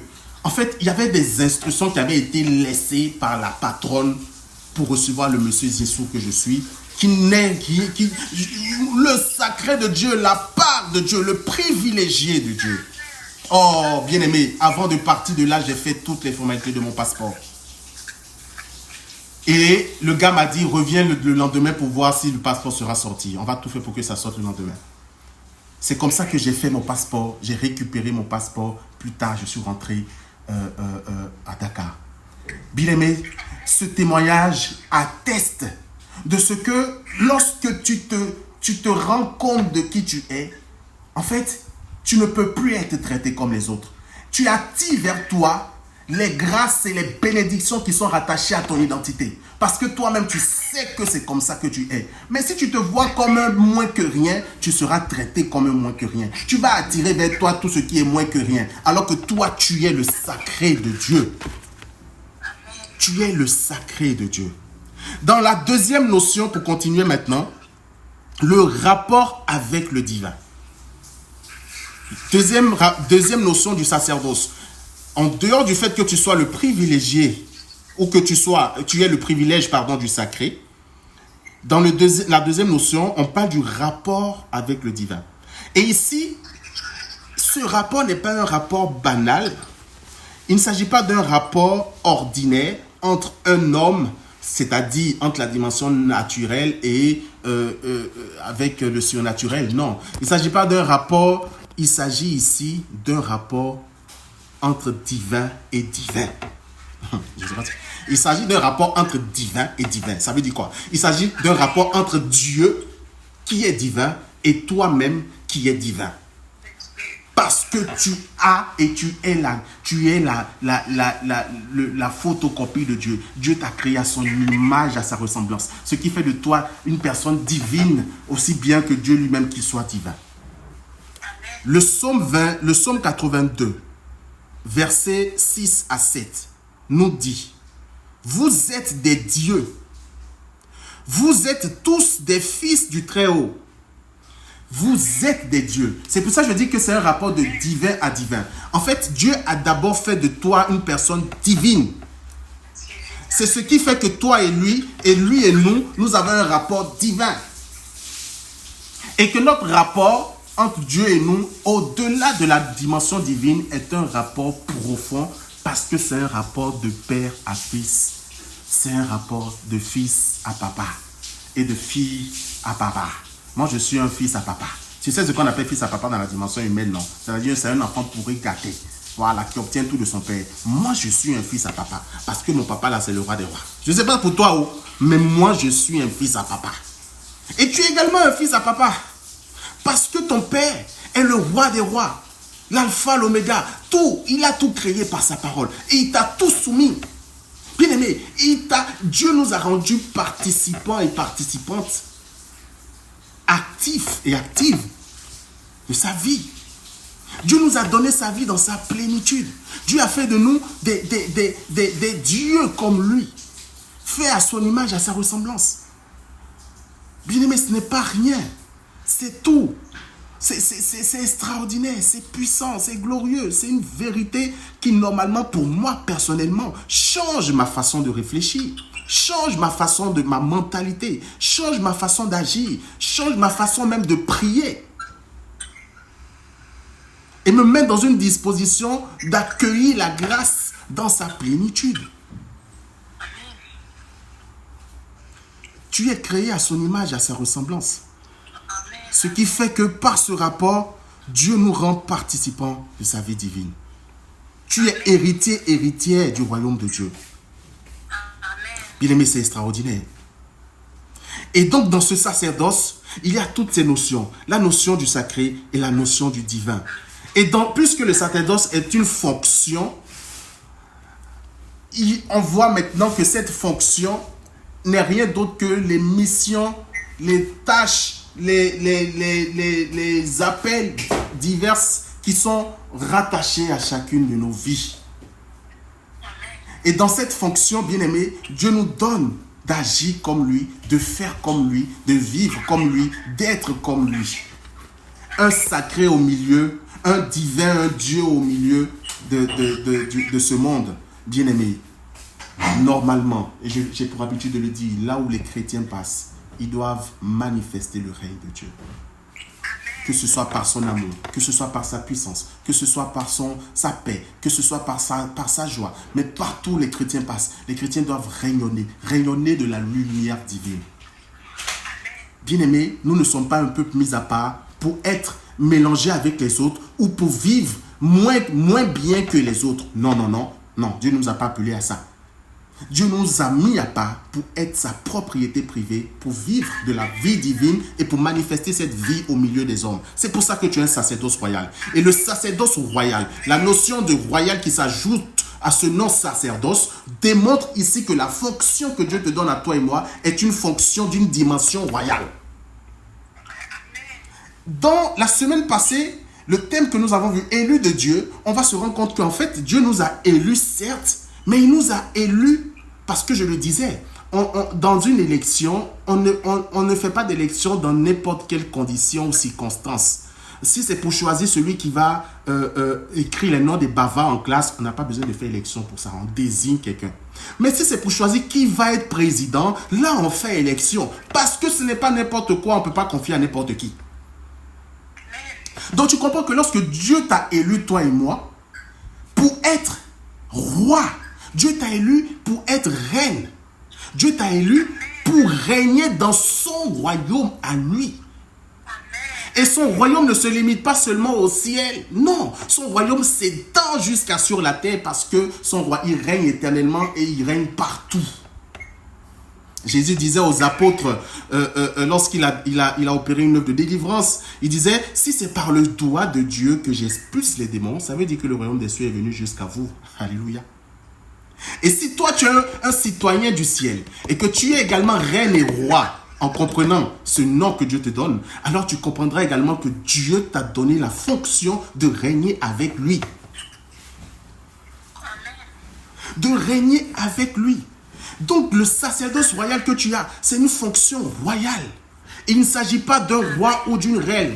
en fait, il y avait des instructions qui avaient été laissées par la patronne pour recevoir le monsieur Zissou que je suis. Le sacré de Dieu, la part de Dieu, le privilégié de Dieu. Oh, bien aimé, avant de partir de là, j'ai fait toutes les formalités de mon passeport. Et le gars m'a dit, reviens le lendemain pour voir si le passeport sera sorti. On va tout faire pour que ça sorte le lendemain. C'est comme ça que j'ai fait mon passeport. J'ai récupéré mon passeport. Plus tard, je suis rentré à Dakar. Bien aimé, ce témoignage atteste de ce que lorsque tu te rends compte de qui tu es, en fait, tu ne peux plus être traité comme les autres. Tu attires vers toi les grâces et les bénédictions qui sont rattachées à ton identité. Parce que toi-même, tu sais que c'est comme ça que tu es. Mais si tu te vois comme un moins que rien, tu seras traité comme un moins que rien. Tu vas attirer vers toi tout ce qui est moins que rien. Alors que toi, tu es le sacré de Dieu. Tu es le sacré de Dieu. Dans la deuxième notion, pour continuer maintenant, le rapport avec le divin. Deuxième notion du sacerdoce. En dehors du fait que tu sois le privilégié, ou que tu aies le privilège, du sacré, dans la deuxième notion, on parle du rapport avec le divin. Et ici, ce rapport n'est pas un rapport banal. Il ne s'agit pas d'un rapport ordinaire entre un homme, c'est-à-dire entre la dimension naturelle et avec le surnaturel. Non, il ne s'agit pas d'un rapport, il s'agit ici d'un rapport entre divin et divin. Il s'agit d'un rapport entre divin et divin. Ça veut dire quoi? Il s'agit d'un rapport entre Dieu qui est divin et toi-même qui est divin. Parce que tu as et tu es la photocopie de Dieu. Dieu t'a créé à son image, à sa ressemblance. Ce qui fait de toi une personne divine, aussi bien que Dieu lui-même qui soit divin. Le psaume 82, versets 6 à 7, nous dit: vous êtes des dieux. Vous êtes tous des fils du Très-Haut. Vous êtes des dieux. C'est pour ça que je dis que c'est un rapport de divin à divin. En fait, Dieu a d'abord fait de toi une personne divine. C'est ce qui fait que toi et lui et nous avons un rapport divin. Et que notre rapport entre Dieu et nous, au-delà de la dimension divine, est un rapport profond parce que c'est un rapport de père à fils. C'est un rapport de fils à papa et de fille à papa. Moi, je suis un fils à papa. Tu sais ce qu'on appelle fils à papa dans la dimension humaine, non? C'est-à-dire c'est un enfant pourri gâté. Voilà, qui obtient tout de son père. Moi, je suis un fils à papa. Parce que mon papa, là, c'est le roi des rois. Je ne sais pas pour toi, mais moi, je suis un fils à papa. Et tu es également un fils à papa. Parce que ton père est le roi des rois. L'alpha, l'oméga. Tout. Il a tout créé par sa parole. Et il t'a tout soumis. Bien aimé, Dieu nous a rendus participants et participantes actif et active de sa vie. Dieu nous a donné sa vie dans sa plénitude. Dieu a fait de nous des dieux comme lui, fait à son image, à sa ressemblance. Bien-aimé, ce n'est pas rien, c'est tout. C'est extraordinaire, c'est puissant, c'est glorieux. C'est une vérité qui, normalement, pour moi, personnellement, change ma façon de réfléchir, change ma façon de ma mentalité, change ma façon d'agir, change ma façon même de prier. Et me met dans une disposition d'accueillir la grâce dans sa plénitude. Tu es créé à son image, à sa ressemblance. Ce qui fait que par ce rapport, Dieu nous rend participants de sa vie divine. Tu es héritier, héritière du royaume de Dieu. Bien-aimé, c'est extraordinaire. Et donc, dans ce sacerdoce, il y a toutes ces notions. La notion du sacré et la notion du divin. Et donc, puisque le sacerdoce est une fonction, on voit maintenant que cette fonction n'est rien d'autre que les missions, les tâches, les appels divers qui sont rattachés à chacune de nos vies. Et dans cette fonction, bien-aimé, Dieu nous donne d'agir comme lui, de faire comme lui, de vivre comme lui, d'être comme lui. Un sacré au milieu, un divin, un Dieu au milieu de ce monde, bien-aimé. Normalement, et j'ai pour habitude de le dire, là où les chrétiens passent, ils doivent manifester le règne de Dieu. Que ce soit par son amour, que ce soit par sa puissance, que ce soit par sa paix, que ce soit par sa joie. Mais partout où les chrétiens passent, les chrétiens doivent rayonner de la lumière divine. Bien-aimés, nous ne sommes pas un peuple mis à part pour être mélangés avec les autres ou pour vivre moins bien que les autres. Non, non, non, non, Dieu ne nous a pas appelés à ça. Dieu nous a mis à part pour être sa propriété privée, pour vivre de la vie divine et pour manifester cette vie au milieu des hommes. C'est pour ça que tu es un sacerdoce royal. Et le sacerdoce royal, la notion de royal qui s'ajoute à ce nom sacerdoce, démontre ici que la fonction que Dieu te donne à toi et moi est une fonction d'une dimension royale. Dans la semaine passée, le thème que nous avons vu, élu de Dieu, on va se rendre compte qu'en fait, Dieu nous a élus, certes, mais il nous a élus parce que je le disais, dans une élection, on ne fait pas d'élection dans n'importe quelle condition ou circonstance. Si c'est pour choisir celui qui va écrire les noms des bavards en classe, on n'a pas besoin de faire élection pour ça, on désigne quelqu'un. Mais si c'est pour choisir qui va être président, là on fait élection. Parce que ce n'est pas n'importe quoi, on ne peut pas confier à n'importe qui. Donc tu comprends que lorsque Dieu t'a élu, toi et moi, pour être roi, Dieu t'a élu pour être reine. Dieu t'a élu pour régner dans son royaume à lui. Et son royaume ne se limite pas seulement au ciel. Non, son royaume s'étend jusqu'à sur la terre parce que son roi, il règne éternellement et il règne partout. Jésus disait aux apôtres, lorsqu'il a opéré une œuvre de délivrance, il disait, si c'est par le doigt de Dieu que j'expulse les démons, ça veut dire que le royaume des cieux est venu jusqu'à vous. Alléluia. Et si toi tu es un citoyen du ciel et que tu es également reine et roi en comprenant ce nom que Dieu te donne, alors tu comprendras également que Dieu t'a donné la fonction de régner avec lui. De régner avec lui. Donc le sacerdoce royal que tu as, c'est une fonction royale. Il ne s'agit pas d'un roi ou d'une reine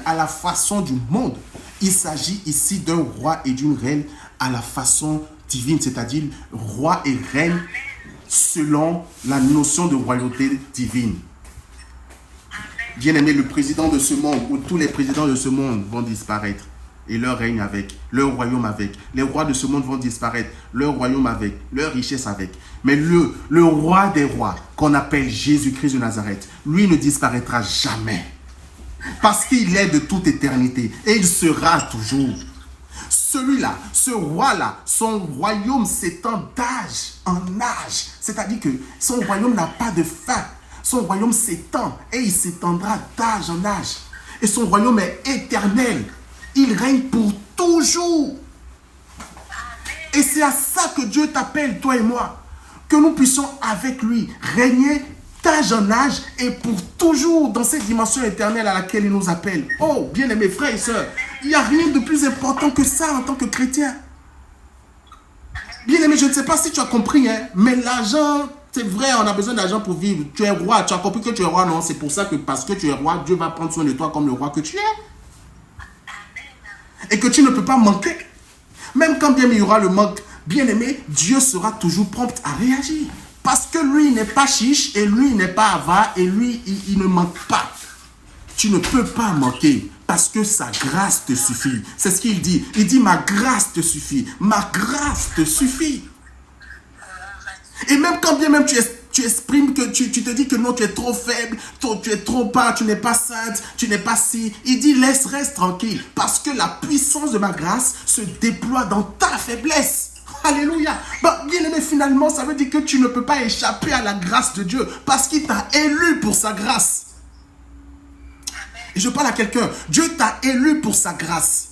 à la façon du monde. Il s'agit ici d'un roi et d'une reine à la façon divine, c'est-à-dire roi et reine selon la notion de royauté divine. Bien-aimé, le président de ce monde ou tous les présidents de ce monde vont disparaître et leur règne avec, leur royaume avec. Les rois de ce monde vont disparaître, leur royaume avec, leur richesse avec. Mais le roi des rois, qu'on appelle Jésus-Christ de Nazareth, lui ne disparaîtra jamais. Parce qu'il est de toute éternité et il sera toujours. Celui-là, ce roi-là, son royaume s'étend d'âge en âge. C'est-à-dire que son royaume n'a pas de fin. Son royaume s'étend et il s'étendra d'âge en âge. Et son royaume est éternel. Il règne pour toujours. Et c'est à ça que Dieu t'appelle, toi et moi. Que nous puissions avec lui régner d'âge en âge et pour toujours dans cette dimension éternelle à laquelle il nous appelle. Oh, bien-aimés frères et sœurs, il n'y a rien de plus important que ça en tant que chrétien. Bien-aimé, je ne sais pas si tu as compris, hein, mais l'argent, c'est vrai, on a besoin d'argent pour vivre. Tu es roi, tu as compris que tu es roi, non? C'est pour ça que parce que tu es roi, Dieu va prendre soin de toi comme le roi que tu es. Et que tu ne peux pas manquer. Même quand bien il y aura le manque, bien-aimé, Dieu sera toujours prompt à réagir. Parce que lui n'est pas chiche et lui n'est pas avare et lui, il ne manque pas. Tu ne peux pas manquer parce que sa grâce te suffit. C'est ce qu'il dit. Il dit, ma grâce te suffit. Ma grâce te suffit. Et même quand bien même tu exprimes que tu te dis que non, tu es trop faible, tu es trop bas, tu n'es pas sainte, tu n'es pas si. Il dit, reste tranquille parce que la puissance de ma grâce se déploie dans ta faiblesse. Alléluia. Bien aimé, finalement, ça veut dire que tu ne peux pas échapper à la grâce de Dieu parce qu'il t'a élu pour sa grâce. Et je parle à quelqu'un. Dieu t'a élu pour sa grâce.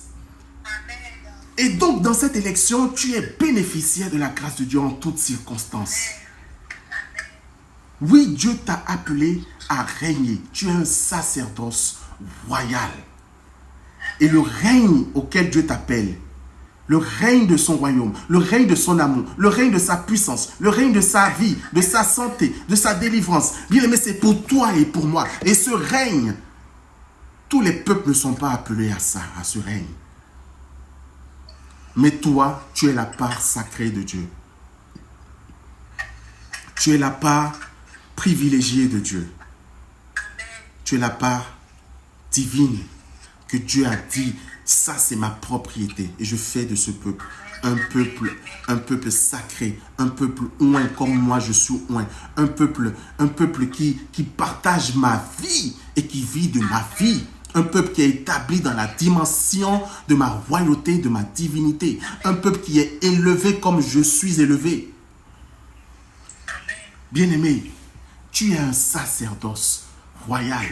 Et donc, dans cette élection, tu es bénéficiaire de la grâce de Dieu en toutes circonstances. Oui, Dieu t'a appelé à régner. Tu es un sacerdoce royal. Et le règne auquel Dieu t'appelle, le règne de son royaume, le règne de son amour, le règne de sa puissance, le règne de sa vie, de sa santé, de sa délivrance. Bien aimé, c'est pour toi et pour moi. Et ce règne, tous les peuples ne sont pas appelés à ça, à ce règne. Mais toi, tu es la part sacrée de Dieu. Tu es la part privilégiée de Dieu. Tu es la part divine que Dieu a dit, ça c'est ma propriété et je fais de ce peuple un peuple sacré, un peuple oint comme moi je suis oint, un peuple qui partage ma vie et qui vit de ma vie. Un peuple qui est établi dans la dimension de ma royauté, de ma divinité. Un peuple qui est élevé comme je suis élevé. Bien-aimé, tu es un sacerdoce royal.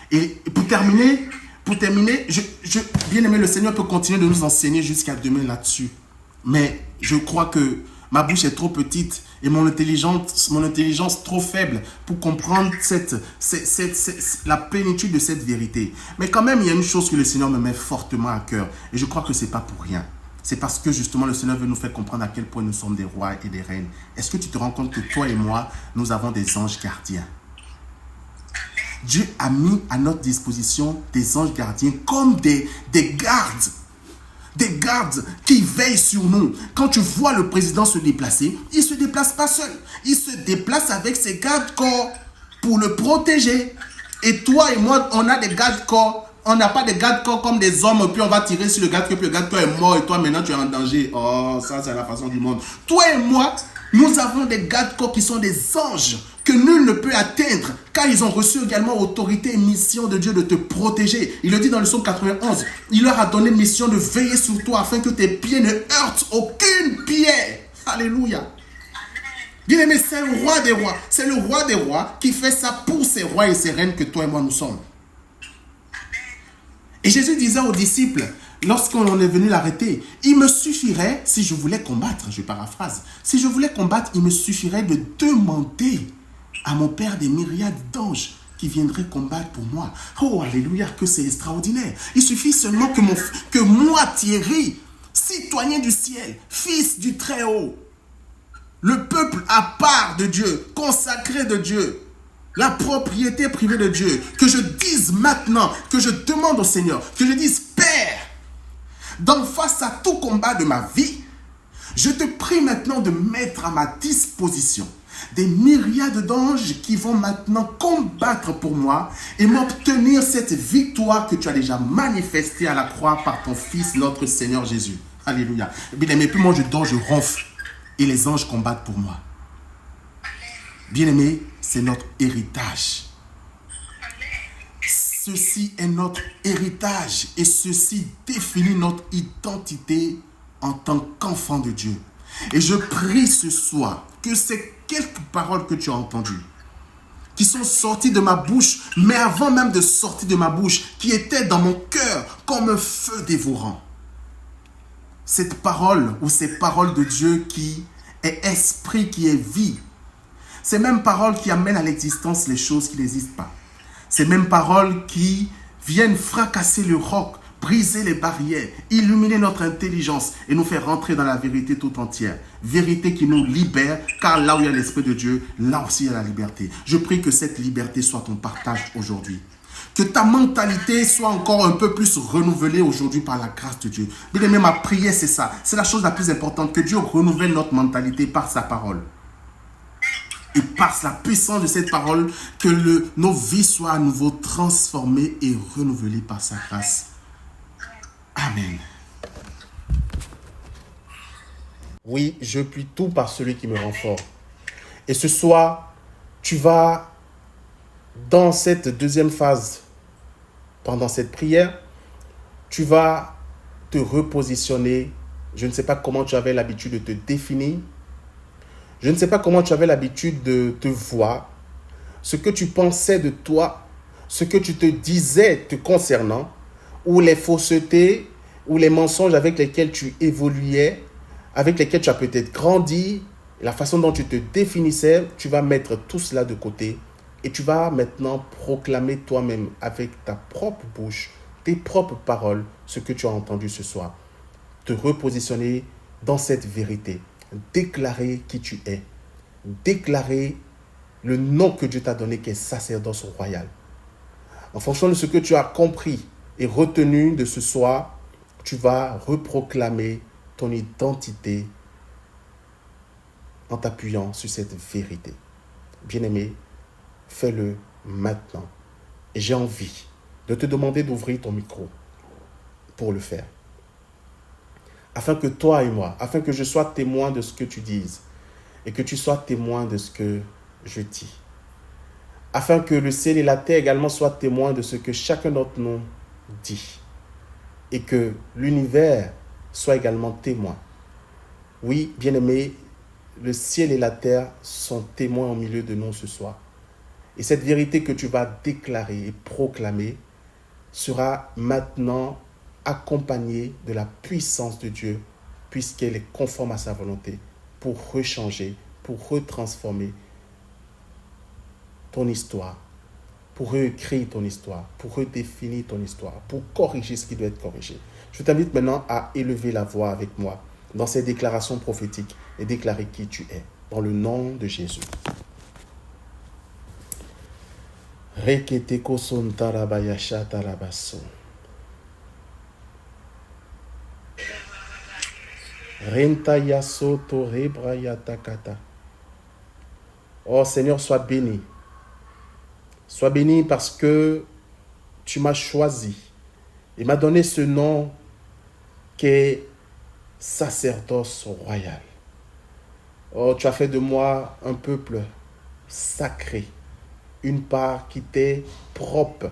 Et pour terminer, bien-aimé, le Seigneur peut continuer de nous enseigner jusqu'à demain là-dessus. Mais je crois que ma bouche est trop petite et mon intelligence trop faible pour comprendre la plénitude de cette vérité. Mais quand même, il y a une chose que le Seigneur me met fortement à cœur. Et je crois que ce n'est pas pour rien. C'est parce que justement le Seigneur veut nous faire comprendre à quel point nous sommes des rois et des reines. Est-ce que tu te rends compte que toi et moi, nous avons des anges gardiens? Dieu a mis à notre disposition des anges gardiens comme des gardes. Des gardes qui veillent sur nous. Quand tu vois le président se déplacer, il ne se déplace pas seul. Il se déplace avec ses gardes-corps pour le protéger. Et toi et moi, on a des gardes-corps. On n'a pas des gardes-corps comme des hommes, puis on va tirer sur le garde-corps, puis le garde-corps est mort et toi maintenant tu es en danger. Oh, ça c'est la façon du monde. Toi et moi, nous avons des garde-corps qui sont des anges que nul ne peut atteindre, car ils ont reçu également autorité et mission de Dieu de te protéger. Il le dit dans le psaume 91. Il leur a donné mission de veiller sur toi afin que tes pieds ne heurtent aucune pierre. Alléluia. Bien-aimé, c'est le roi des rois. C'est le roi des rois qui fait ça pour ses rois et ses reines que toi et moi nous sommes. Et Jésus disait aux disciples, lorsqu'on est venu l'arrêter, il me suffirait, si je voulais combattre, je paraphrase, si je voulais combattre, il me suffirait de demander à mon Père des myriades d'anges qui viendraient combattre pour moi. Oh, alléluia, que c'est extraordinaire. Il suffit seulement que moi, Thierry, citoyen du ciel, fils du Très-Haut, le peuple à part de Dieu, consacré de Dieu, la propriété privée de Dieu, que je dise maintenant, que je demande au Seigneur, que je dise, Père, dans face à tout combat de ma vie, je te prie maintenant de mettre à ma disposition des myriades d'anges qui vont maintenant combattre pour moi et m'obtenir cette victoire que tu as déjà manifestée à la croix par ton Fils, notre Seigneur Jésus. Alléluia. Bien-aimé, puis moi je dors, je ronfle et les anges combattent pour moi. Bien-aimé, c'est notre héritage. Ceci est notre héritage et ceci définit notre identité en tant qu'enfant de Dieu. Et je prie ce soir que ces quelques paroles que tu as entendues, qui sont sorties de ma bouche, mais avant même de sortir de ma bouche, qui étaient dans mon cœur comme un feu dévorant. Cette parole ou ces paroles de Dieu qui est esprit, qui est vie, Ces mêmes paroles qui amènent à l'existence les choses qui n'existent pas. Ces mêmes paroles qui viennent fracasser le roc, briser les barrières, illuminer notre intelligence et nous faire rentrer dans la vérité tout entière. Vérité qui nous libère, car là où il y a l'Esprit de Dieu, là aussi il y a la liberté. Je prie que cette liberté soit ton partage aujourd'hui. Que ta mentalité soit encore un peu plus renouvelée aujourd'hui par la grâce de Dieu. Bien-aimé, ma prière, c'est ça. C'est la chose la plus importante, que Dieu renouvelle notre mentalité par sa parole. Et par la puissance de cette parole, que nos vies soient à nouveau transformées et renouvelées par sa grâce. Amen. Oui, je puis tout par celui qui me rend fort. Et ce soir, tu vas, dans cette deuxième phase, pendant cette prière, tu vas te repositionner. Je ne sais pas comment tu avais l'habitude de te définir. Je ne sais pas comment tu avais l'habitude de te voir. Ce que tu pensais de toi, ce que tu te disais te concernant, ou les faussetés, ou les mensonges avec lesquels tu évoluais, avec lesquels tu as peut-être grandi, la façon dont tu te définissais, tu vas mettre tout cela de côté et tu vas maintenant proclamer toi-même avec ta propre bouche, tes propres paroles, ce que tu as entendu ce soir. Te repositionner dans cette vérité, déclarer qui tu es, déclarer le nom que Dieu t'a donné qui est sacerdoce royal. En fonction de ce que tu as compris et retenu de ce soir, tu vas reproclamer ton identité en t'appuyant sur cette vérité. Bien-aimé, fais-le maintenant. Et j'ai envie de te demander d'ouvrir ton micro pour le faire. Afin que toi et moi, afin que je sois témoin de ce que tu dises et que tu sois témoin de ce que je dis. Afin que le ciel et la terre également soient témoins de ce que chacun d'entre nous dit. Et que l'univers soit également témoin. Oui, bien-aimé, le ciel et la terre sont témoins au milieu de nous ce soir. Et cette vérité que tu vas déclarer et proclamer sera maintenant accompagnée de la puissance de Dieu, puisqu'elle est conforme à sa volonté, pour rechanger, pour retransformer ton histoire, pour réécrire ton histoire, pour redéfinir ton histoire, pour corriger ce qui doit être corrigé. Je t'invite maintenant à élever la voix avec moi dans ces déclarations prophétiques et déclarer qui tu es, dans le nom de Jésus. Reketeko son tarabayasha tarabaso. Renta yaso to rebrayatakata. Oh Seigneur, sois béni. Sois béni parce que tu m'as choisi et m'as donné ce nom qu'est sacerdoce royal. Oh, tu as fait de moi un peuple sacré, une part qui t'est propre.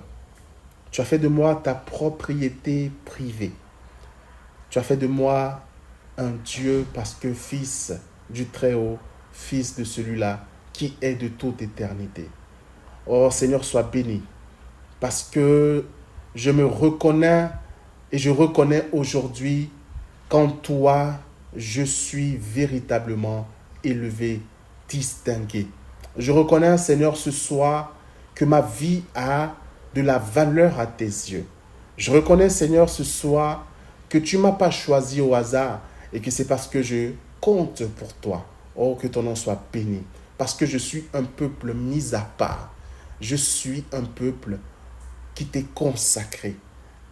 Tu as fait de moi ta propriété privée. Tu as fait de moi un Dieu parce que fils du Très-Haut, fils de celui-là qui est de toute éternité. Oh Seigneur, sois béni parce que je me reconnais et je reconnais aujourd'hui qu'en toi, je suis véritablement élevé, distingué. Je reconnais, Seigneur, ce soir que ma vie a de la valeur à tes yeux. Je reconnais, Seigneur, ce soir que tu ne m'as pas choisi au hasard et que c'est parce que je compte pour toi. Oh, que ton nom soit béni. Parce que je suis un peuple mis à part. Je suis un peuple qui t'est consacré.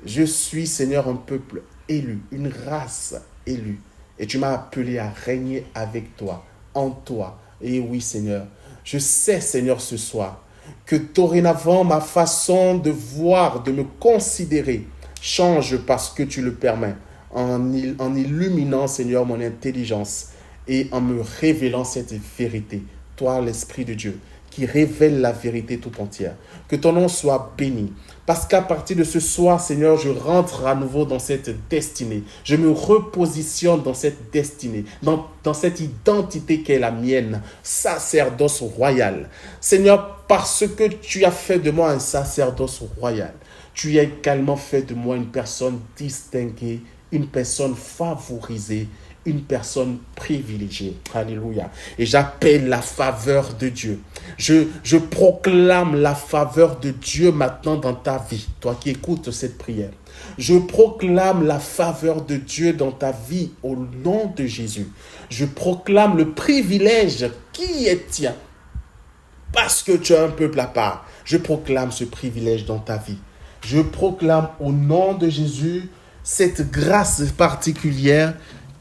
Je suis, Seigneur, un peuple élu, une race élue. Et tu m'as appelé à régner avec toi, en toi. Et oui, Seigneur, je sais, Seigneur, ce soir, que dorénavant, ma façon de voir, de me considérer, change parce que tu le permets, en illuminant, Seigneur, mon intelligence et en me révélant cette vérité. Toi, l'Esprit de Dieu, qui révèle la vérité tout entière. Que ton nom soit béni. Parce qu'à partir de ce soir, Seigneur, je rentre à nouveau dans cette destinée. Je me repositionne dans cette destinée, dans cette identité qui est la mienne, sacerdoce royal. Seigneur, parce que tu as fait de moi un sacerdoce royal, tu as également fait de moi une personne distinguée, une personne favorisée, une personne privilégiée. Alléluia. Et j'appelle la faveur de Dieu. Je proclame la faveur de Dieu maintenant dans ta vie, toi qui écoutes cette prière. Je proclame la faveur de Dieu dans ta vie au nom de Jésus. Je proclame le privilège qui est tien parce que tu as un peuple à part. Je proclame ce privilège dans ta vie. Je proclame au nom de Jésus cette grâce particulière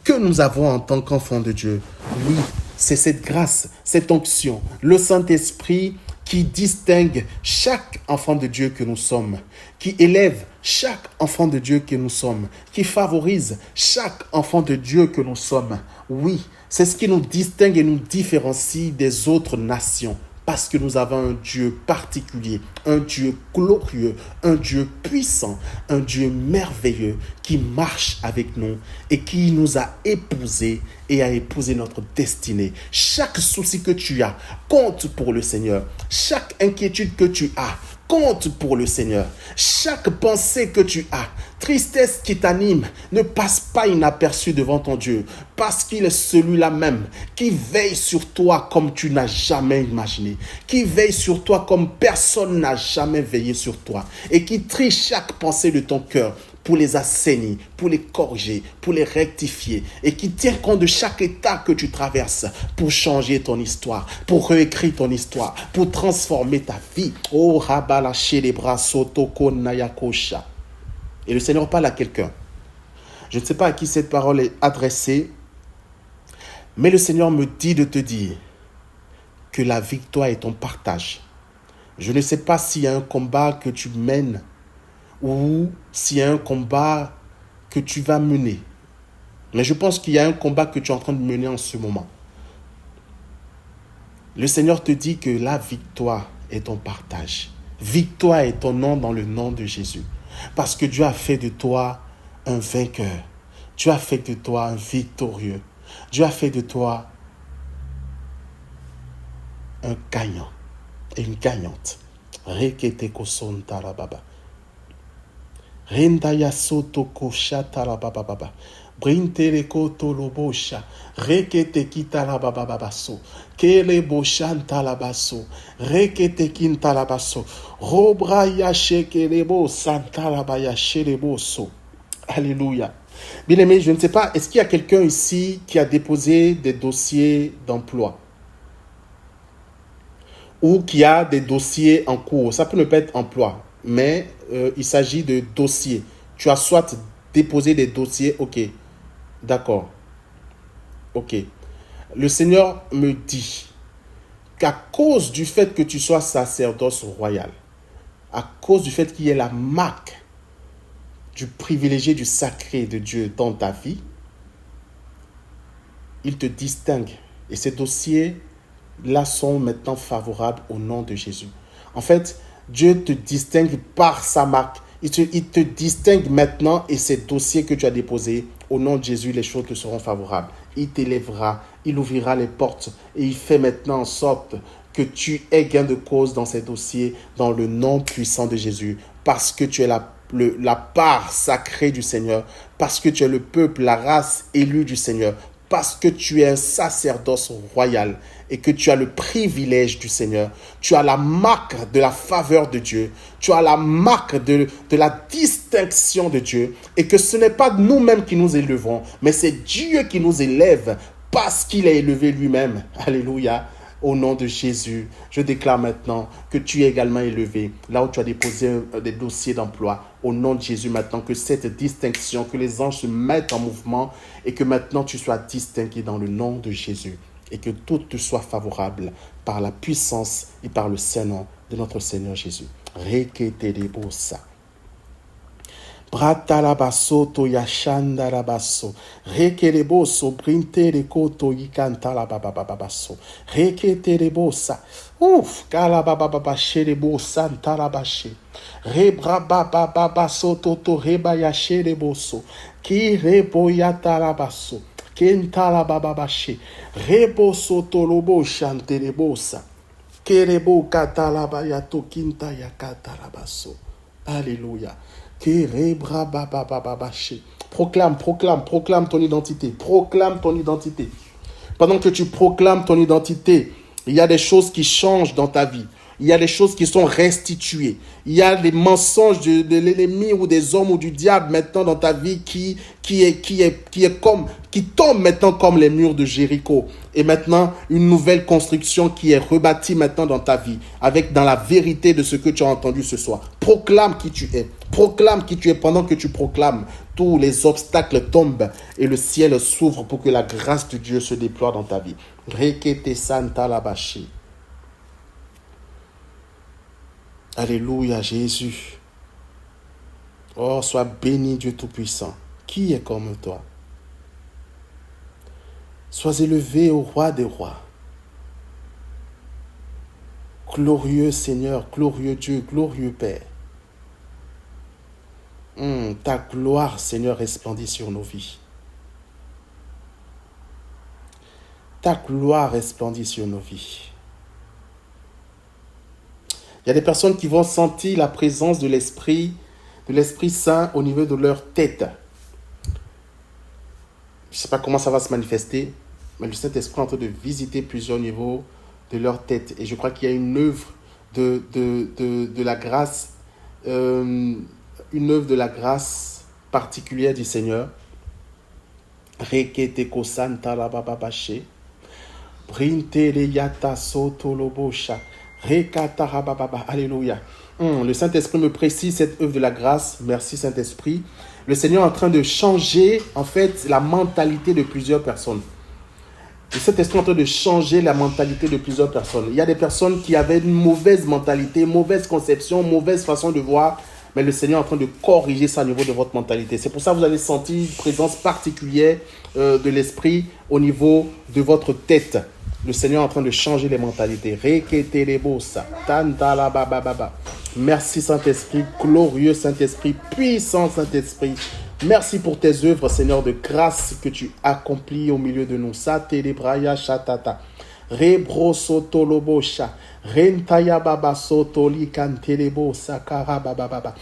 que nous avons en tant qu'enfants de Dieu. Oui, c'est cette grâce, cette onction, le Saint-Esprit qui distingue chaque enfant de Dieu que nous sommes, qui élève chaque enfant de Dieu que nous sommes, qui favorise chaque enfant de Dieu que nous sommes. Oui, c'est ce qui nous distingue et nous différencie des autres nations. Parce que nous avons un Dieu particulier, un Dieu glorieux, un Dieu puissant, un Dieu merveilleux qui marche avec nous et qui nous a épousés et a épousé notre destinée. Chaque souci que tu as compte pour le Seigneur. Chaque inquiétude que tu as compte pour le Seigneur. Chaque pensée que tu as, tristesse qui t'anime, ne passe pas inaperçue devant ton Dieu, parce qu'il est celui-là même qui veille sur toi comme tu n'as jamais imaginé, qui veille sur toi comme personne n'a jamais veillé sur toi, et qui trie chaque pensée de ton cœur pour les assainir, pour les corriger, pour les rectifier, et qui tient compte de chaque état que tu traverses pour changer ton histoire, pour réécrire ton histoire, pour transformer ta vie. Oh, rabalaché les bras, sotoko nayakosha. Et le Seigneur parle à quelqu'un. Je ne sais pas à qui cette parole est adressée, mais le Seigneur me dit de te dire que la victoire est ton partage. Je ne sais pas s'il y a un combat que tu mènes ou s'il y a un combat que tu vas mener. Mais je pense qu'il y a un combat que tu es en train de mener en ce moment. Le Seigneur te dit que la victoire est ton partage. Victoire est ton nom dans le nom de Jésus. Parce que Dieu a fait de toi un vainqueur. Dieu a fait de toi un victorieux. Dieu a fait de toi un gagnant et une gagnante. Rekete koson tarababa. Rendaya soto kosha tarababa. Brintere koto lobosha. Rekete kitalabababaso. Kele boshan talabaso. Rekete kintalabaso. Robraya shekelebo santalabaya sheleboso. Alléluia. Bien-aimé, je ne sais pas, est-ce qu'il y a quelqu'un ici qui a déposé des dossiers d'emploi? Ou qui a des dossiers en cours? Ça peut ne pas être emploi, mais il s'agit de dossiers. Tu as soit déposé des dossiers, ok, d'accord, ok. Le Seigneur me dit qu'à cause du fait que tu sois sacerdoce royal, à cause du fait qu'il y ait la marque du privilégié, du sacré de Dieu dans ta vie, il te distingue. Et ces dossiers-là sont maintenant favorables au nom de Jésus. En fait, Dieu te distingue par sa marque. Il te distingue maintenant et ces dossiers que tu as déposés, au nom de Jésus, les choses te seront favorables. Il t'élèvera, il ouvrira les portes et il fait maintenant en sorte que tu aies gain de cause dans ces dossiers dans le nom puissant de Jésus, parce que tu es la part sacrée du Seigneur, parce que tu es le peuple, la race élue du Seigneur, parce que tu es un sacerdoce royal et que tu as le privilège du Seigneur, tu as la marque de la faveur de Dieu, tu as la marque de la distinction de Dieu, et que ce n'est pas nous-mêmes qui nous élevons, mais c'est Dieu qui nous élève parce qu'il est élevé lui-même. Alléluia. Au nom de Jésus, je déclare maintenant que tu es également élevé là où tu as déposé des dossiers d'emploi. Au nom de Jésus maintenant, que cette distinction, que les anges se mettent en mouvement et que maintenant tu sois distingué dans le nom de Jésus et que tout te soit favorable par la puissance et par le Saint-Nom de notre Seigneur Jésus. Rekete debosa. Bratalabaso to yashandarabaso. Rekeleboso brintere koto yikantalababababaso. Reketerebosa. Kalabababasherebosa antalabashe. Rebrababababaso toto rebayashereboso. Ki reboyatalabaso. Kentalabababashe. Reboso tolobo shanterebosa. Kerebo katalabayato kinta yakatalabaso. Alléluia. Proclame ton identité. Proclame ton identité. Pendant que tu proclames ton identité, il y a des choses qui changent dans ta vie. Il y a des choses qui sont restituées. Il y a des mensonges de l'ennemi ou des hommes ou du diable maintenant dans ta vie qui tombent maintenant comme les murs de Jéricho. Et maintenant, une nouvelle construction qui est rebâtie maintenant dans ta vie, avec dans la vérité de ce que tu as entendu ce soir. Proclame qui tu es. Proclame qui tu es. Pendant que tu proclames, tous les obstacles tombent et le ciel s'ouvre pour que la grâce de Dieu se déploie dans ta vie. Rekete Santa Labashi. Alléluia, Jésus. Oh, sois béni, Dieu Tout-Puissant. Qui est comme toi? Sois élevé au roi des rois. Glorieux Seigneur, glorieux Dieu, glorieux Père. Ta gloire, Seigneur, resplendit sur nos vies. Ta gloire resplendit sur nos vies. Il y a des personnes qui vont sentir la présence de l'Esprit Saint au niveau de leur tête. Je ne sais pas comment ça va se manifester, mais le Saint-Esprit est en train de visiter plusieurs niveaux de leur tête. Et je crois qu'il y a une œuvre de la grâce, une œuvre de la grâce particulière du Seigneur. Reketeko Santa la bababache. Brinte le yata soto lobosha. Alléluia. Le Saint-Esprit me précise cette œuvre de la grâce. Merci Saint-Esprit. Le Seigneur est en train de changer en fait la mentalité de plusieurs personnes. Le Saint-Esprit est en train de changer la mentalité de plusieurs personnes. Il y a des personnes qui avaient une mauvaise mentalité, mauvaise conception, mauvaise façon de voir. Mais le Seigneur est en train de corriger ça au niveau de votre mentalité. C'est pour ça que vous allez sentir une présence particulière de l'Esprit au niveau de votre tête. Le Seigneur est en train de changer les mentalités. Merci Saint-Esprit, glorieux Saint-Esprit, puissant Saint-Esprit. Merci pour tes œuvres, Seigneur, de grâce que tu accomplis au milieu de nous. Satelebraya shatata. Rebro soto lobosha. Rentaya baba soto likantelebo sakara baba.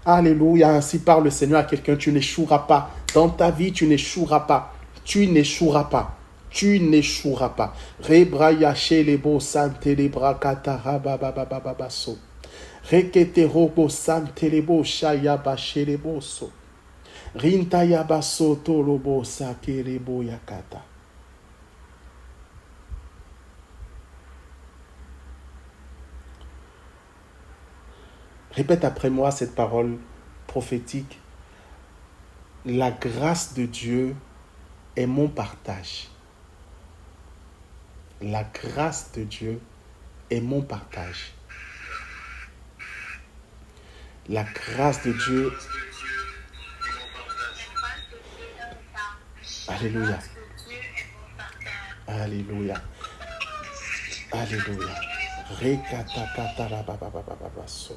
Alléluia. Ainsi parle le Seigneur à quelqu'un. Tu n'échoueras pas. Dans ta vie, tu n'échoueras pas. Tu n'échoueras pas. Tu n'échoueras pas. Rebraya shelebo santelebra katara baba so. Rekete robo santelebo shaya bashelebo so. Rintaya basoto lobo sakelebo yakata. Répète après moi cette parole prophétique. La grâce de Dieu est mon partage. La grâce de Dieu est mon partage. La grâce de Dieu. Alléluia. Alléluia. Alléluia. Rekata bababababaso.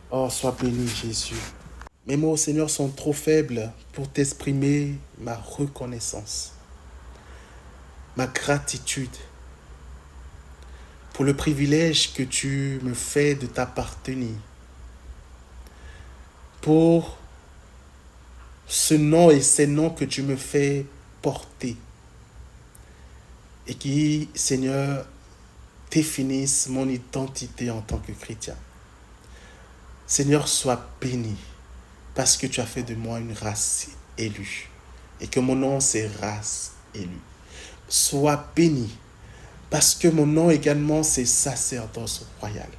Oh, sois béni, Jésus. Mes mots, Seigneur, sont trop faibles pour t'exprimer ma reconnaissance, ma gratitude pour le privilège que tu me fais de t'appartenir, pour ce nom et ces noms que tu me fais porter et qui, Seigneur, définissent mon identité en tant que chrétien. Seigneur, sois béni parce que tu as fait de moi une race élue et que mon nom c'est race élue. Sois béni parce que mon nom également c'est sacerdoce royal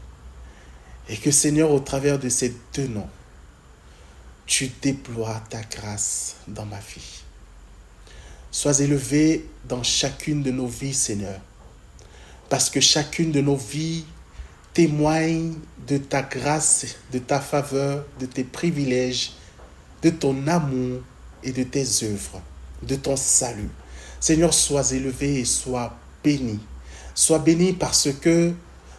et que, Seigneur, au travers de ces deux noms, tu déploies ta grâce dans ma vie. Sois élevé dans chacune de nos vies, Seigneur, parce que chacune de nos vies témoigne de ta grâce, de ta faveur, de tes privilèges, de ton amour et de tes œuvres, de ton salut. Seigneur, sois élevé et sois béni. Sois béni parce que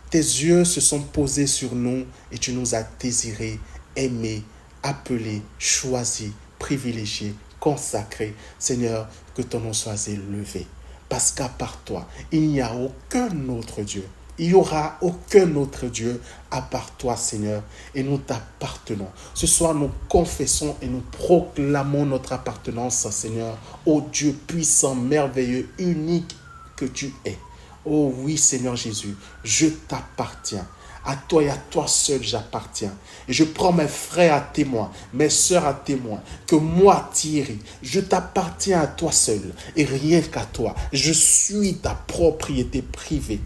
Tes yeux se sont posés sur nous et tu nous as désirés, aimés, appelés, choisis, privilégiés, consacrés. Seigneur, que ton nom soit élevé. Parce qu'à part toi, il n'y a aucun autre Dieu. Il n'y aura aucun autre Dieu à part toi, Seigneur, et nous t'appartenons. Ce soir, nous confessons et nous proclamons notre appartenance, Seigneur, au Dieu puissant, merveilleux, unique que tu es. Oh oui, Seigneur Jésus, je t'appartiens. À toi et à toi seul j'appartiens. Et je prends mes frères à témoin, mes sœurs à témoin, que moi, Thierry, je t'appartiens à toi seul et rien qu'à toi. Je suis ta propriété privée.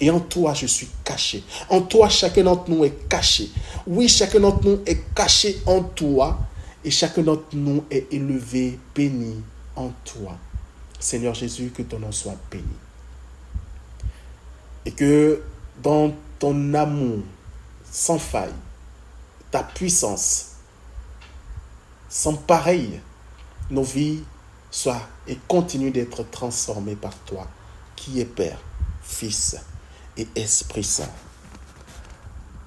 Et en toi, je suis caché. En toi, chacun d'entre nous est caché. Oui, chacun d'entre nous est caché en toi. Et chacun d'entre nous est élevé, béni en toi. Seigneur Jésus, que ton nom soit béni. Et que dans ton amour sans faille, ta puissance sans pareil, nos vies soient et continuent d'être transformées par toi, qui est Père, Fils et Esprit Saint.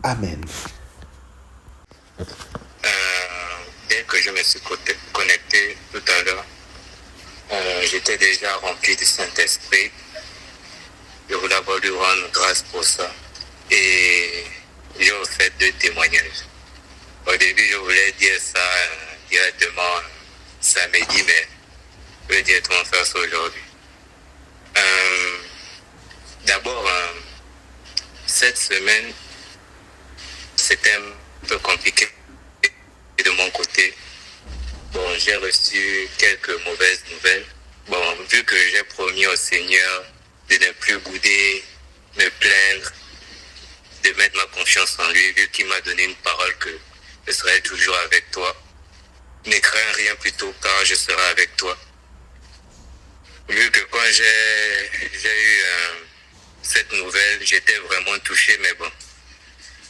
Amen. Dès que je me suis connecté tout à l'heure, j'étais déjà rempli du Saint-Esprit. Je voulais avoir lui rendre grâce pour ça. Et j'ai fait 2 témoignages. Au début, je voulais dire ça directement samedi, mais je vais directement faire ça aujourd'hui. D'abord, cette semaine, c'était un peu compliqué de mon côté. Bon, j'ai reçu quelques mauvaises nouvelles. Bon, vu que j'ai promis au Seigneur de ne plus bouder, me plaindre, de mettre ma confiance en lui, vu qu'il m'a donné une parole que je serai toujours avec toi. Ne crains rien plutôt, car je serai avec toi. Vu que quand j'ai eu cette nouvelle, j'étais vraiment touché, mais bon,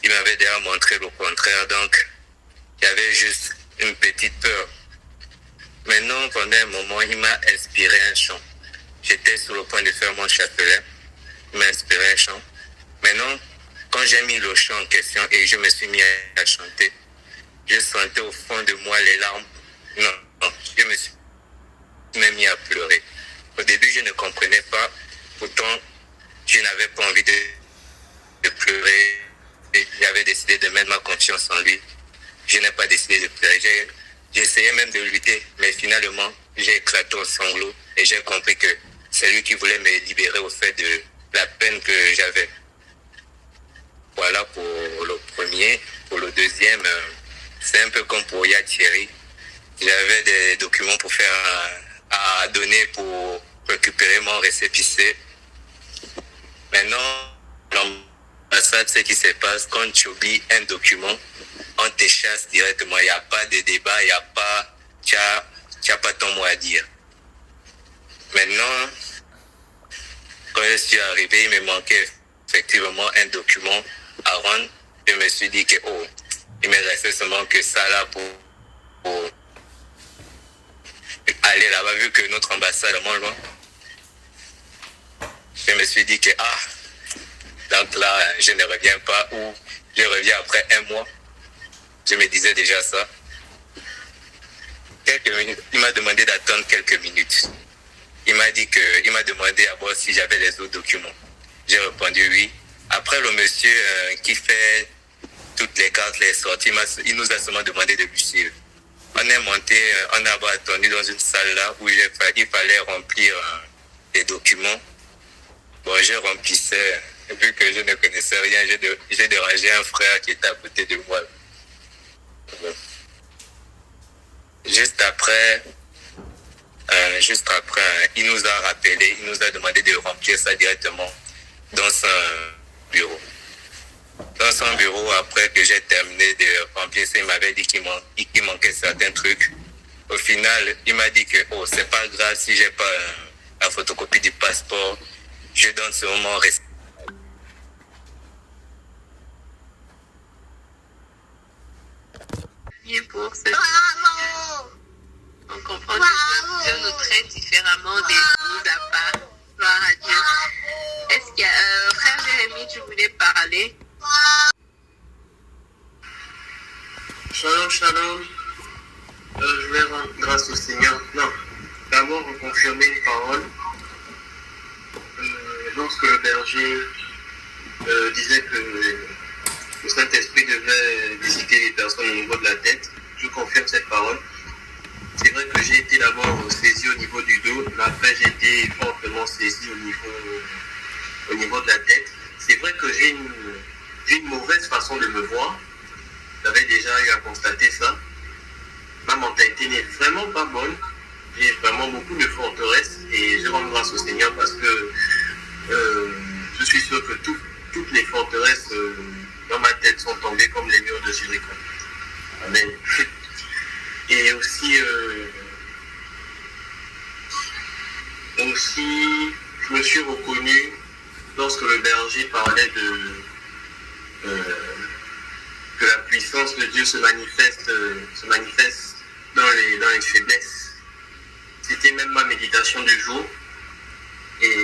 il m'avait déjà montré le contraire, donc j'avais juste une petite peur. Maintenant, pendant un moment, il m'a inspiré un chant. J'étais sur le point de faire mon chapelet, il m'a inspiré un chant. Maintenant, quand j'ai mis le chant en question et je me suis mis à chanter, je sentais au fond de moi les larmes. Non, je me suis même mis à pleurer. Au début, je ne comprenais pas. Pourtant, je n'avais pas envie de pleurer. Et j'avais décidé de mettre ma confiance en lui. Je n'ai pas décidé de pleurer. J'ai essayé même de lutter, mais finalement, j'ai éclaté en sanglots et j'ai compris que c'est lui qui voulait me libérer au fait de la peine que j'avais. Voilà pour le premier. Pour le deuxième, c'est un peu comme pour Thierry. J'avais des documents pour à donner pour récupérer mon récépissé. Maintenant, l'ambassade, ce qui se passe, quand tu oublies un document, on te chasse directement. Il n'y a pas de débat, il n'y a pas, tu n'as pas ton mot à dire. Maintenant, quand je suis arrivé, il me manquait effectivement un document à rendre. Je me suis dit que, il me restait seulement que ça là pour aller là-bas, vu que notre ambassade est moins loin. Je me suis dit que, donc là, je ne reviens pas, ou je reviens après un mois. Je me disais déjà ça. Quelques minutes, il m'a demandé d'attendre quelques minutes. Il m'a demandé d'abord si j'avais les autres documents. J'ai répondu oui. Après, le monsieur qui fait toutes les cartes, les sorties, il nous a seulement demandé de lui suivre. On est monté, on a attendu dans une salle là où il fallait remplir les documents. Bon, je remplissais, vu que je ne connaissais rien, j'ai dérangé un frère qui était à côté de moi. Bon. Juste après, il nous a rappelé, il nous a demandé de remplir ça directement dans son bureau. Dans son bureau, après que j'ai terminé de remplir ça, il m'avait dit qu'il manquait certains trucs. Au final, il m'a dit que c'est pas grave si j'ai pas la photocopie du passeport. Je donne ce moment pour ce... On comprend que Dieu nous traite différemment des nous à part. Gloire à Dieu. Est-ce qu'il y a frère Jérémy, tu voulais parler. Shalom, shalom. Je vais rendre grâce au Seigneur. Non, d'abord confirmer une parole. Lorsque le berger disait que le Saint-Esprit devait visiter les personnes au niveau de la tête, je confirme cette parole. C'est vrai que j'ai été d'abord saisi au niveau du dos, mais après j'ai été fortement saisi au niveau de la tête. C'est vrai que j'ai une mauvaise façon de me voir. J'avais déjà eu à constater ça. Ma mentalité n'est vraiment pas bonne. J'ai vraiment beaucoup de forteresse et je rends grâce au Seigneur parce que je suis sûr que toutes les forteresses dans ma tête sont tombées comme les murs de Jéricho. Amen. Et aussi, je me suis reconnu lorsque le berger parlait que la puissance de Dieu se manifeste dans les faiblesses. C'était même ma méditation du jour et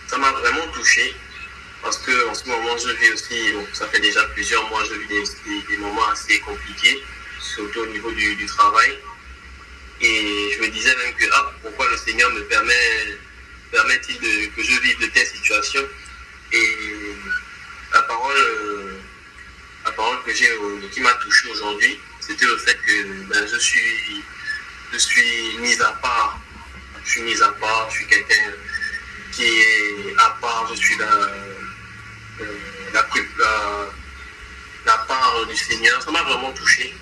ça m'a vraiment touché parce qu'en ce moment je vis aussi, bon, ça fait déjà plusieurs mois, je vis des moments assez compliqués, surtout au niveau du travail. Et je me disais même que pourquoi le Seigneur me permet-il que je vive de telles situations. Et la parole que qui m'a touché aujourd'hui, c'était le fait que je suis mis à part. Je suis mis à part, je suis quelqu'un qui est à part, je suis la part du Seigneur. Ça m'a vraiment touché.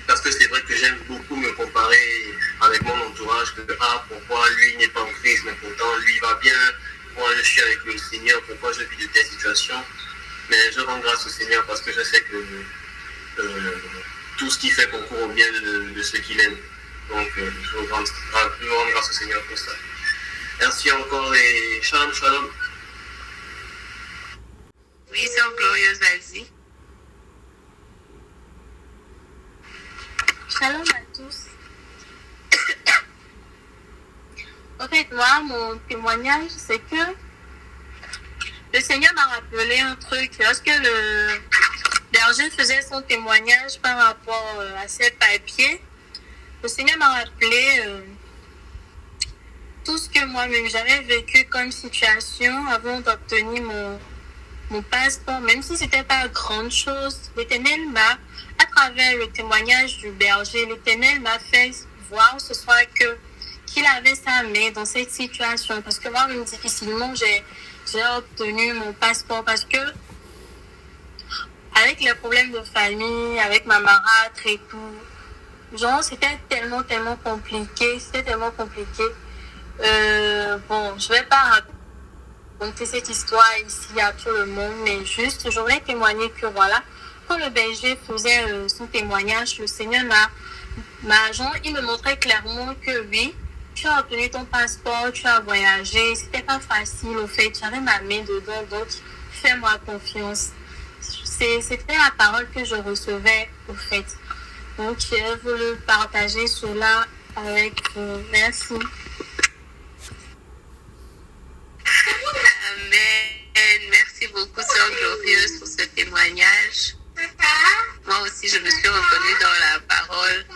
Parce que c'est vrai que j'aime beaucoup me comparer avec mon entourage, que pourquoi lui n'est pas en crise, mais pourtant lui va bien, moi je suis avec le Seigneur, pourquoi je vis de telles situations. Mais je rends grâce au Seigneur parce que je sais que tout ce qu'il fait concourt au bien de ceux qu'il aime. Donc je rends grâce au Seigneur pour ça. Merci encore et shalom, shalom. Oui, sœur Glorieuse, vas-y. Shalom à tous. En fait, moi, mon témoignage, c'est que le Seigneur m'a rappelé un truc. Lorsque le berger faisait son témoignage par rapport à ses papiers, le Seigneur m'a rappelé tout ce que moi-même j'avais vécu comme situation avant d'obtenir mon passeport, même si ce n'était pas grande chose. L'Éternel m'a, à travers le témoignage du berger, l'Éternel m'a fait voir ce soir qu'il avait sa main dans cette situation. Parce que moi-même, difficilement, j'ai obtenu mon passeport parce que avec les problèmes de famille, avec ma marâtre et tout, genre, c'était tellement compliqué. Bon, je vais pas raconter cette histoire ici à tout le monde, mais juste, je voulais témoigner que voilà, quand le berger faisait son témoignage, le Seigneur il me montrait clairement que oui, tu as obtenu ton passeport, tu as voyagé, c'était pas facile au fait, j'avais ma main dedans, donc fais-moi confiance. C'était la parole que je recevais au fait. Donc j'ai voulu partager cela avec vous. Merci. Amen. Merci beaucoup, sœur Glorieuse, pour ce témoignage. Moi aussi, je me suis reconnue dans la parole.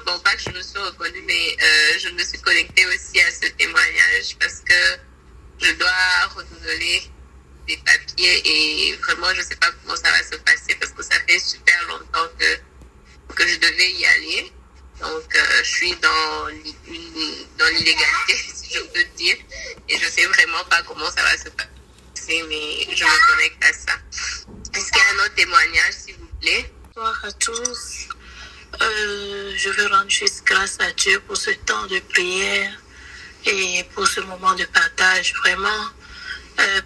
Bon, pas que je me suis reconnue, mais je me suis connectée aussi à ce témoignage parce que je dois renouveler des papiers et vraiment, je ne sais pas comment ça va se passer parce que ça fait super longtemps que je devais y aller. Donc, je suis dans l'illégalité, si je peux dire, et je ne sais vraiment pas comment ça va se passer, mais je me connecte à ça. Est-ce qu'il y a un autre témoignage, s'il vous plaît? Bonsoir à tous. Je veux rendre juste grâce à Dieu pour ce temps de prière et pour ce moment de partage. Vraiment,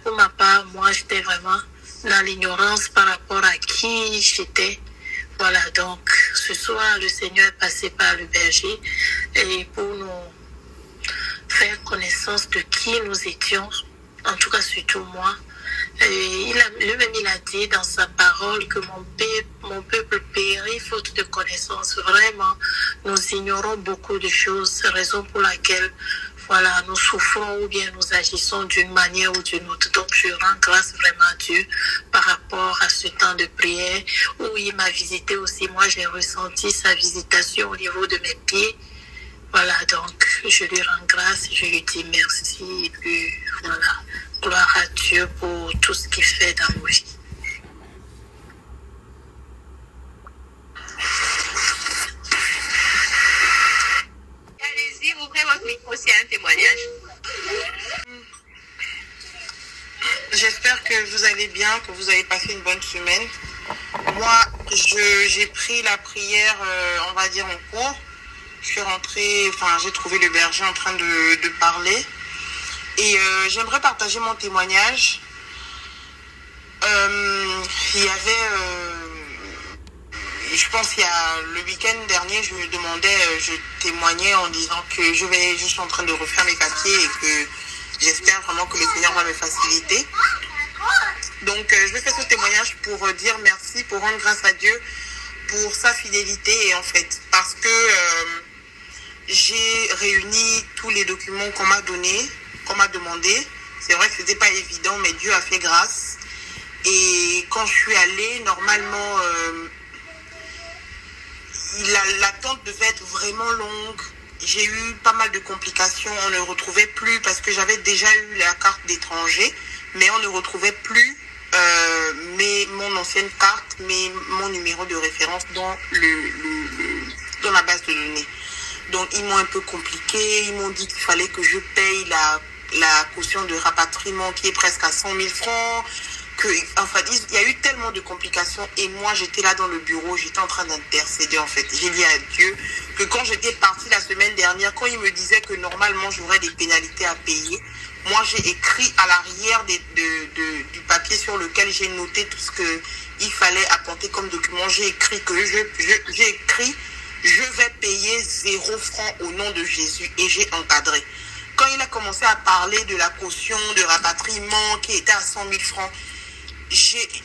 pour ma part, moi, j'étais vraiment dans l'ignorance par rapport à qui j'étais. Voilà, donc ce soir, le Seigneur est passé par le berger et pour nous faire connaissance de qui nous étions, en tout cas surtout moi. Lui-même, il a dit dans sa parole que mon peuple périt faute de connaissance. Vraiment, nous ignorons beaucoup de choses, raison pour laquelle voilà, nous souffrons ou bien nous agissons d'une manière ou d'une autre. Donc, je rends grâce vraiment à Dieu par rapport à ce temps de prière où il m'a visité aussi. Moi, j'ai ressenti sa visitation au niveau de mes pieds. Voilà, donc, je lui rends grâce, je lui dis merci. Et puis, voilà, gloire à Dieu pour tout ce qu'il fait dans nos vies. Allez-y, ouvrez votre micro, c'est un témoignage. J'espère que vous allez bien, que vous avez passé une bonne semaine. Moi, j'ai pris la prière, on va dire, en cours. Je suis rentrée, j'ai trouvé le berger en train de parler. Et j'aimerais partager mon témoignage. Il y avait, je pense qu'il y a le week-end dernier, je témoignais en disant que je suis en train de refaire mes papiers et que j'espère vraiment que le Seigneur va me faciliter. Donc, je vais faire ce témoignage pour dire merci, pour rendre grâce à Dieu pour sa fidélité. Et en fait, parce que j'ai réuni tous les documents qu'on m'a donnés, qu'on m'a demandé. C'est vrai que c'était pas évident, mais Dieu a fait grâce. Et quand je suis allée, normalement, l'attente devait être vraiment longue. J'ai eu pas mal de complications. On ne retrouvait plus, parce que j'avais déjà eu la carte d'étranger, mais on ne retrouvait plus mon ancienne carte, mais mon numéro de référence dans la base de données. Donc, ils m'ont un peu compliqué. Ils m'ont dit qu'il fallait que je paye la caution de rapatriement qui est presque à 100 000 francs. Il y a eu tellement de complications. Et moi, j'étais là dans le bureau. J'étais en train d'intercéder, en fait. J'ai dit à Dieu que quand j'étais partie la semaine dernière, quand il me disait que normalement, j'aurais des pénalités à payer, moi, j'ai écrit à l'arrière du papier sur lequel j'ai noté tout ce qu'il fallait apporter comme document. J'ai écrit je vais payer 0 francs au nom de Jésus, et j'ai encadré. Quand il a commencé à parler de la caution de rapatriement qui était à 100 000 francs,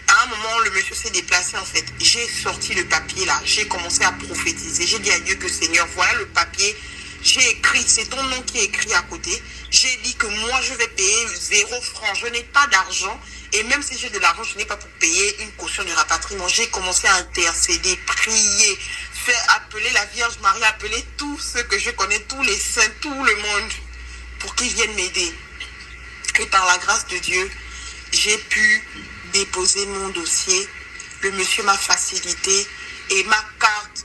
à un moment, le monsieur s'est déplacé en fait. J'ai sorti le papier là, j'ai commencé à prophétiser. J'ai dit à Dieu que Seigneur, voilà le papier. J'ai écrit, c'est ton nom qui est écrit à côté. J'ai dit que moi je vais payer 0 francs. Je n'ai pas d'argent. Et même si j'ai de l'argent, je n'ai pas pour payer une caution de rapatriement. J'ai commencé à intercéder, prier, faire appeler la Vierge Marie, appeler tous ceux que je connais, tous les saints, tout le monde, pour qu'ils viennent m'aider. Et par la grâce de Dieu, j'ai pu déposer mon dossier. Le monsieur m'a facilité et ma carte,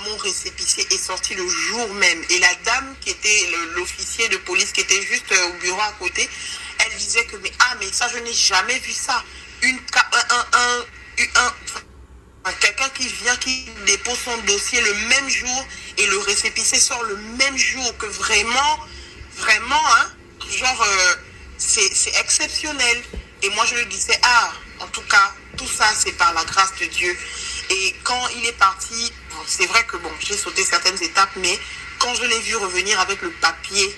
mon récépissé est sorti le jour même. Et la dame qui était l'officier de police qui était juste au bureau à côté, elle disait que mais ça je n'ai jamais vu ça. Quelqu'un qui vient, qui dépose son dossier le même jour et le récépissé sort le même jour, que vraiment, c'est exceptionnel. Et moi je lui disais, en tout cas, tout ça c'est par la grâce de Dieu. Et quand il est parti, c'est vrai que j'ai sauté certaines étapes, mais quand je l'ai vu revenir avec le papier,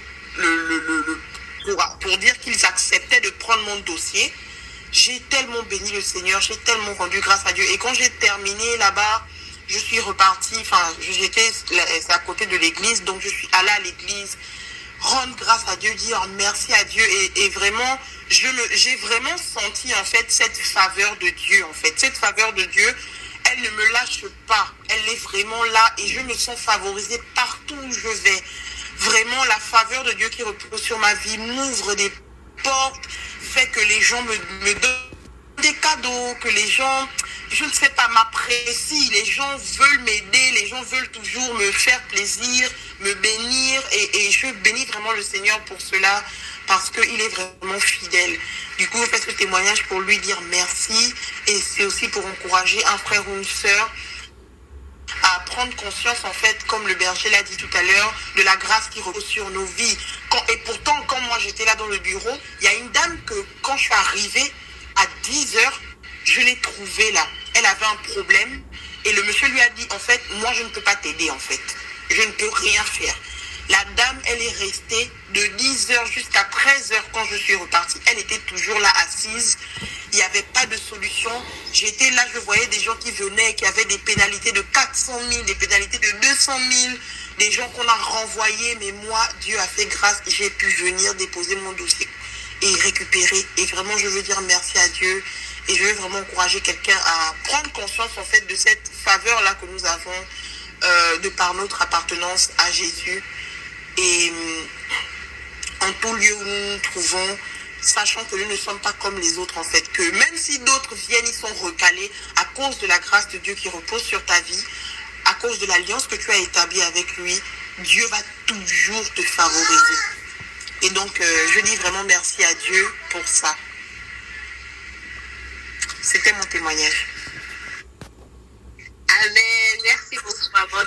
pour dire qu'ils acceptaient de prendre mon dossier, j'ai tellement béni le Seigneur, j'ai tellement rendu grâce à Dieu. Et quand j'ai terminé là-bas, je suis repartie, c'est à côté de l'église, donc je suis allée à l'église, rendre grâce à Dieu, dire merci à Dieu. Et vraiment, j'ai vraiment senti en fait cette faveur de Dieu, en fait. Cette faveur de Dieu, elle ne me lâche pas, elle est vraiment là et je me sens favorisée partout où je vais. Vraiment, la faveur de Dieu qui repose sur ma vie m'ouvre des portes, fait que les gens me donnent des cadeaux, que les gens, je ne sais pas, m'apprécient, les gens veulent m'aider, les gens veulent toujours me faire plaisir, me bénir, et je bénis vraiment le Seigneur pour cela, parce qu'il est vraiment fidèle. Du coup, je fais ce témoignage pour lui dire merci, et c'est aussi pour encourager un frère ou une sœur à prendre conscience, en fait, comme le berger l'a dit tout à l'heure, de la grâce qui repose sur nos vies. Et pourtant, quand moi j'étais là dans le bureau, il y a une dame que, quand je suis arrivée à 10h, je l'ai trouvée là. Elle avait un problème et le monsieur lui a dit, en fait, moi je ne peux pas t'aider, en fait. Je ne peux rien faire. La dame, elle est restée de 10h jusqu'à 13h quand je suis repartie. Elle était toujours là assise. Il n'y avait pas de solution. J'étais là, je voyais des gens qui venaient, qui avaient des pénalités de 400 000, des pénalités de 200 000, des gens qu'on a renvoyés. Mais moi, Dieu a fait grâce. J'ai pu venir déposer mon dossier et récupérer. Et vraiment, je veux dire merci à Dieu. Et je veux vraiment encourager quelqu'un à prendre conscience en fait de cette faveur-là que nous avons de par notre appartenance à Jésus. Et en tout lieu où nous nous trouvons, sachant que nous ne sommes pas comme les autres en fait, que même si d'autres viennent, ils sont recalés à cause de la grâce de Dieu qui repose sur ta vie, à cause de l'alliance que tu as établie avec lui, Dieu va toujours te favoriser. Et donc, je dis vraiment merci à Dieu pour ça. C'était mon témoignage. Amen. Merci beaucoup, maman.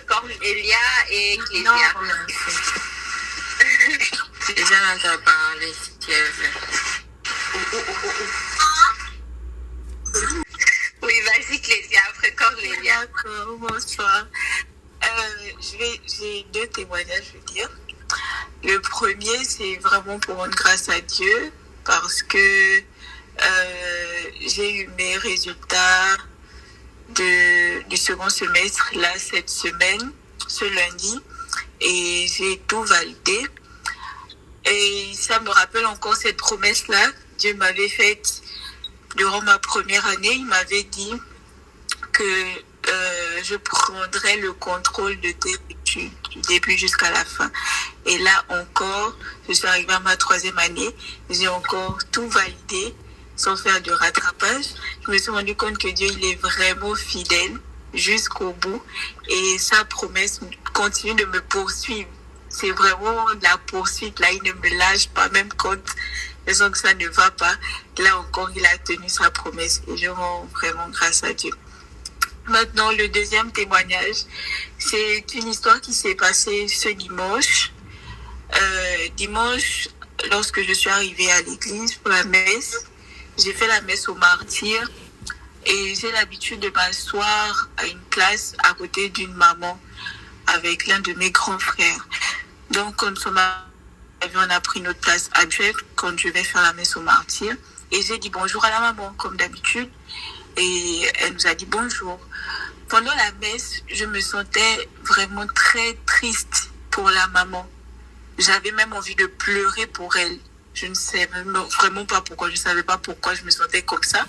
Cornelia et Ecclésia. Non, merci. Déjà, on t'a parlé, si tu veux. Oui, vas-y, Ecclésia, après Cornelia. D'accord, bonsoir. J'ai deux témoignages, je veux dire. Le premier, c'est vraiment pour rendre grâce à Dieu, parce que j'ai eu mes résultats du second semestre, là, cette semaine, ce lundi, et j'ai tout validé. Et ça me rappelle encore cette promesse-là, Dieu m'avait faite durant ma première année. Il m'avait dit que je prendrais le contrôle de tes études du début jusqu'à la fin. Et là encore, je suis arrivée à ma troisième année, j'ai encore tout validé sans faire de rattrapage. Je me suis rendu compte que Dieu, il est vraiment fidèle jusqu'au bout et sa promesse continue de me poursuivre. C'est vraiment la poursuite, là, il ne me lâche pas, même quand je sens que ça ne va pas. Là encore, il a tenu sa promesse et je rends vraiment grâce à Dieu. Maintenant, le deuxième témoignage, c'est une histoire qui s'est passée ce dimanche. Dimanche, lorsque je suis arrivée à l'église pour la messe, j'ai fait la messe aux martyrs et j'ai l'habitude de m'asseoir à une place à côté d'une maman avec l'un de mes grands frères. Donc, quand nous sommes arrivés, on a pris notre place habituelle quand je vais faire la messe aux martyrs. Et j'ai dit bonjour à la maman, comme d'habitude. Et elle nous a dit bonjour. Pendant la messe, je me sentais vraiment très triste pour la maman. J'avais même envie de pleurer pour elle. Je ne sais vraiment pas pourquoi. Je ne savais pas pourquoi je me sentais comme ça.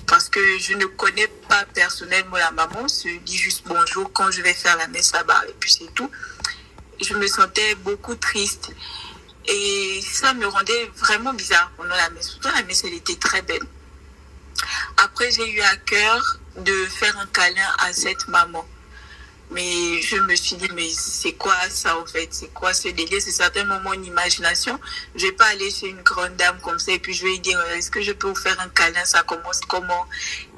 Parce que je ne connais pas personnellement la maman. Je dis juste bonjour quand je vais faire la messe là-bas. Et puis c'est tout. Je me sentais beaucoup triste. Et ça me rendait vraiment bizarre pendant la messe. Pourtant, la messe, elle était très belle. Après, j'ai eu à cœur de faire un câlin à cette maman. Mais je me suis dit, mais c'est quoi ça en fait? C'est quoi ce délire? C'est certainement mon imagination. Je vais pas aller chez une grande dame comme ça et puis je vais lui dire, est-ce que je peux vous faire un câlin? Ça commence comment?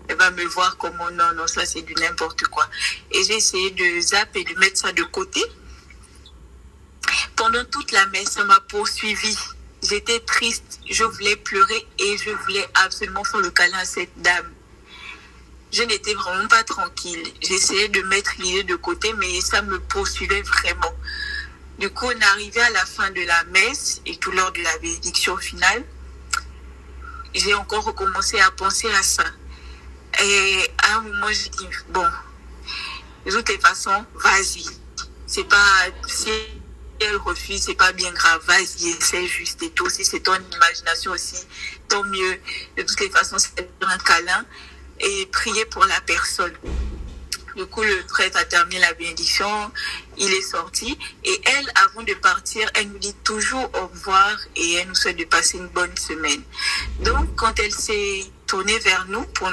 Elle va me voir comment? Non, ça c'est du n'importe quoi. Et j'ai essayé de zapper et de mettre ça de côté. Pendant toute la messe, ça m'a poursuivi. J'étais triste, je voulais pleurer et je voulais absolument faire le câlin à cette dame. Je n'étais vraiment pas tranquille. J'essayais de mettre l'idée de côté, mais ça me poursuivait vraiment. Du coup, on est arrivé à la fin de la messe et tout lors de la bénédiction finale, j'ai encore recommencé à penser à ça. Et à un moment, j'ai dit, bon, de toutes les façons, vas-y. C'est pas... Si elle refuse, c'est pas bien grave, vas-y, essaie juste et tout. Si c'est ton imagination aussi, tant mieux. De toutes les façons, c'est un câlin et prier pour la personne. Du coup, le prêtre a terminé la bénédiction, il est sorti et elle, avant de partir, elle nous dit toujours au revoir et elle nous souhaite de passer une bonne semaine. Donc, quand elle s'est tournée vers nous pour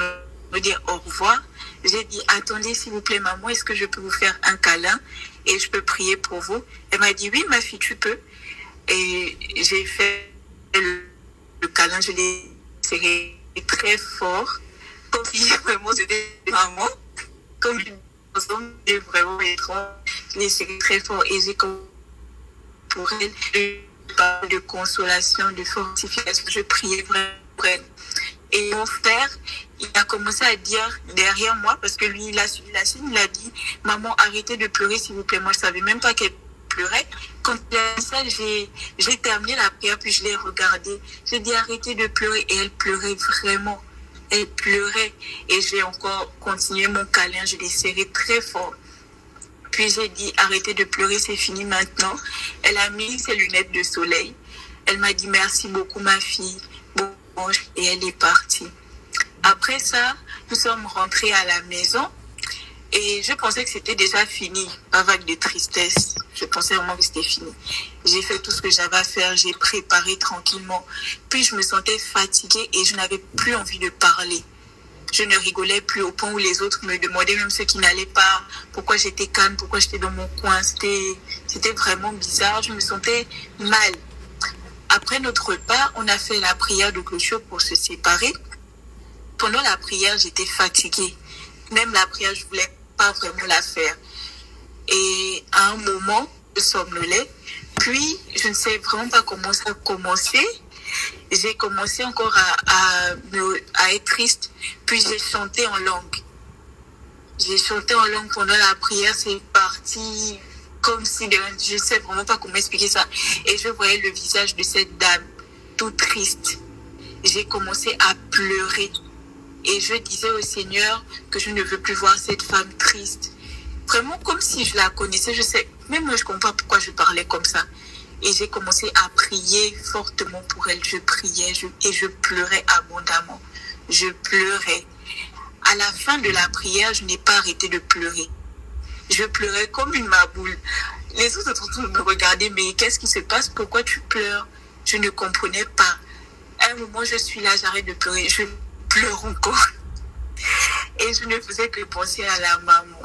nous dire au revoir, j'ai dit, attendez s'il vous plaît maman, est-ce que je peux vous faire un câlin et je peux prier pour vous? Elle m'a dit, oui ma fille, tu peux. Et j'ai fait le câlin, je l'ai serré très fort, comme si vraiment c'était maman, comme une personne vraiment étrange. Je l'ai serré très fort et j'ai comme pour elle de consolation, de fortification. Je priais vraiment pour elle. Et mon frère, il a commencé à dire derrière moi, parce que lui, il a suivi la scène, il a dit, maman, arrêtez de pleurer, s'il vous plaît. Moi, je savais même pas qu'elle pleurais. Quand il a dit ça, j'ai terminé la prière, puis je l'ai regardée. J'ai dit arrêtez de pleurer, et elle pleurait vraiment. Elle pleurait, et j'ai encore continué mon câlin, je l'ai serré très fort. Puis j'ai dit arrêtez de pleurer, c'est fini maintenant. Elle a mis ses lunettes de soleil. Elle m'a dit merci beaucoup ma fille. Bon, et elle est partie. Après ça, nous sommes rentrés à la maison. Et je pensais que c'était déjà fini, pas vague de tristesse. Je pensais vraiment que c'était fini. J'ai fait tout ce que j'avais à faire, j'ai préparé tranquillement. Puis je me sentais fatiguée et je n'avais plus envie de parler. Je ne rigolais plus au point où les autres me demandaient, même ceux qui n'allaient pas, pourquoi j'étais calme, pourquoi j'étais dans mon coin. C'était vraiment bizarre, je me sentais mal. Après notre repas, on a fait la prière de clôture pour se séparer. Pendant la prière, j'étais fatiguée. Même la prière, je voulais pas vraiment la faire. Et à un moment, je somnolais. Puis, je ne sais vraiment pas comment ça a commencé. J'ai commencé encore à être triste. Puis, j'ai chanté en langue. J'ai chanté en langue pendant la prière. C'est parti comme si... Je ne sais vraiment pas comment expliquer ça. Et je voyais le visage de cette dame, tout triste. J'ai commencé à pleurer. Et je disais au Seigneur que je ne veux plus voir cette femme triste. Vraiment comme si je la connaissais. Je sais, même moi je ne comprends pas pourquoi je parlais comme ça. Et j'ai commencé à prier fortement pour elle. Je priais et je pleurais abondamment. Je pleurais. À la fin de la prière, je n'ai pas arrêté de pleurer. Je pleurais comme une maboule. Les autres me regardaient, mais qu'est-ce qui se passe? Pourquoi tu pleures? Je ne comprenais pas. À un moment, je suis là, j'arrête de pleurer. Je pleure encore. Et je ne faisais que penser à la maman.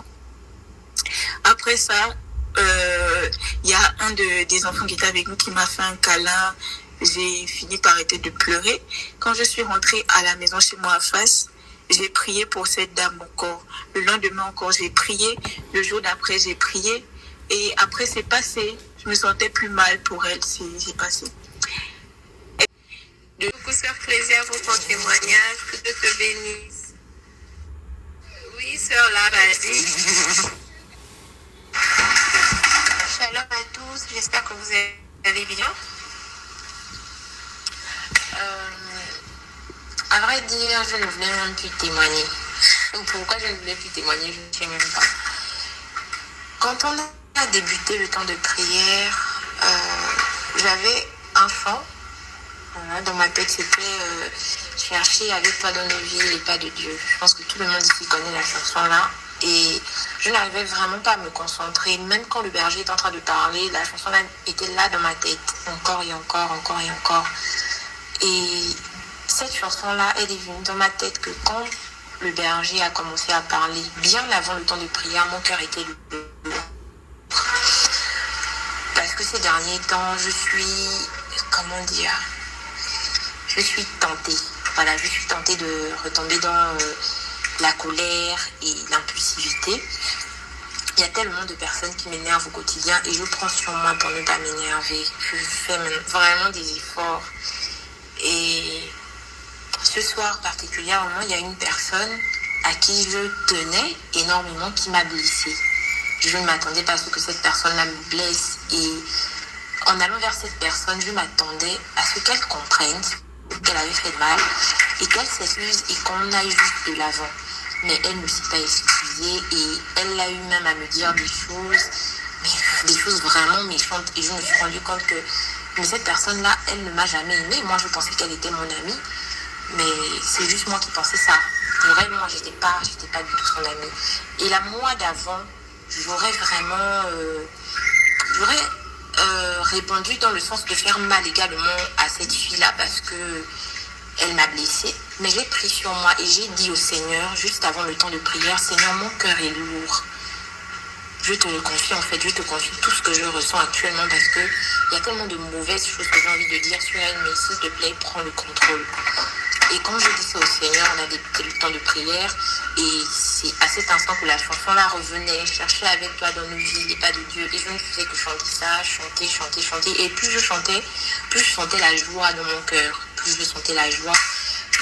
Après ça, il y a un des enfants qui était avec nous qui m'a fait un câlin. J'ai fini par arrêter de pleurer. Quand je suis rentrée à la maison chez moi à Fas, j'ai prié pour cette dame encore. Le lendemain encore, j'ai prié. Le jour d'après, j'ai prié. Et après, c'est passé. Je me sentais plus mal pour elle. C'est passé. Beaucoup sœur Plaisir pour ton témoignage, que Dieu te bénisse. Oui, sœur vas-y. Shalom à tous, j'espère que vous allez bien. À vrai dire, je ne voulais même plus témoigner. Pourquoi je ne voulais plus témoigner, je ne sais même pas. Quand on a débuté le temps de prière, j'avais un chant. Voilà, dans ma tête, c'était chercher avec toi dans nos vies et pas de Dieu. Je pense que tout le monde ici connaît la chanson-là. Et je n'arrivais vraiment pas à me concentrer. Même quand le berger était en train de parler, la chanson-là était là dans ma tête. Encore et encore, encore et encore. Et cette chanson-là, elle est venue dans ma tête que quand le berger a commencé à parler, bien avant le temps de prière, mon cœur était lourd. Parce que ces derniers temps, je suis tentée. Voilà, je suis tentée de retomber dans la colère et l'impulsivité. Il y a tellement de personnes qui m'énervent au quotidien et je prends sur moi pour ne pas m'énerver. Je fais vraiment des efforts. Et ce soir particulièrement, il y a une personne à qui je tenais énormément qui m'a blessée. Je ne m'attendais pas à ce que cette personne-là me blesse. Et en allant vers cette personne, je m'attendais à ce qu'elle comprenne qu'elle avait fait de mal et qu'elle s'excuse et qu'on aille juste de l'avant. Mais elle ne s'est pas excusée et elle a eu même à me dire des choses vraiment méchantes. Et je me suis rendu compte que mais cette personne-là, elle ne m'a jamais aimée. Moi, je pensais qu'elle était mon amie, mais c'est juste moi qui pensais ça. Pour elle, moi, j'étais pas du tout son amie. Et la mois d'avant, j'aurais répondu dans le sens de faire mal également à cette fille-là parce que elle m'a blessée. Mais j'ai pris sur moi et j'ai dit au Seigneur, juste avant le temps de prière, Seigneur, mon cœur est lourd. Je te le confie en fait, je te confie tout ce que je ressens actuellement parce que il y a tellement de mauvaises choses que j'ai envie de dire sur elle, mais s'il te plaît, prends le contrôle. Et quand je dis ça au Seigneur, on a débuté le temps de prière et c'est à cet instant que la chanson-là revenait, chercher avec toi dans nos vies et pas de Dieu. Et je ne faisais que chanter ça, chanter. Et plus je sentais la joie dans mon cœur, plus je sentais la joie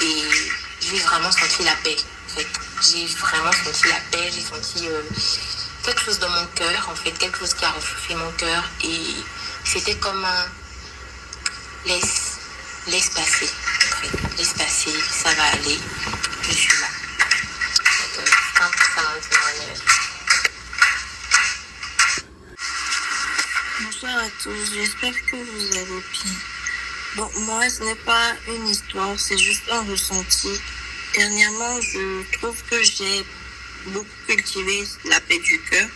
et j'ai vraiment senti la paix. En fait, j'ai vraiment senti la paix, j'ai senti quelque chose dans mon cœur, en fait, quelque chose qui a réchauffé mon cœur. Et c'était comme un laisse passer, en fait. Laisse passer, ça va aller, je suis là. Donc, c'est un peu ça mon témoignage. Bonsoir à tous, j'espère que vous allez bien. Bon, moi, ce n'est pas une histoire, c'est juste un ressenti. Dernièrement, je trouve que j'ai beaucoup cultivé la paix du cœur.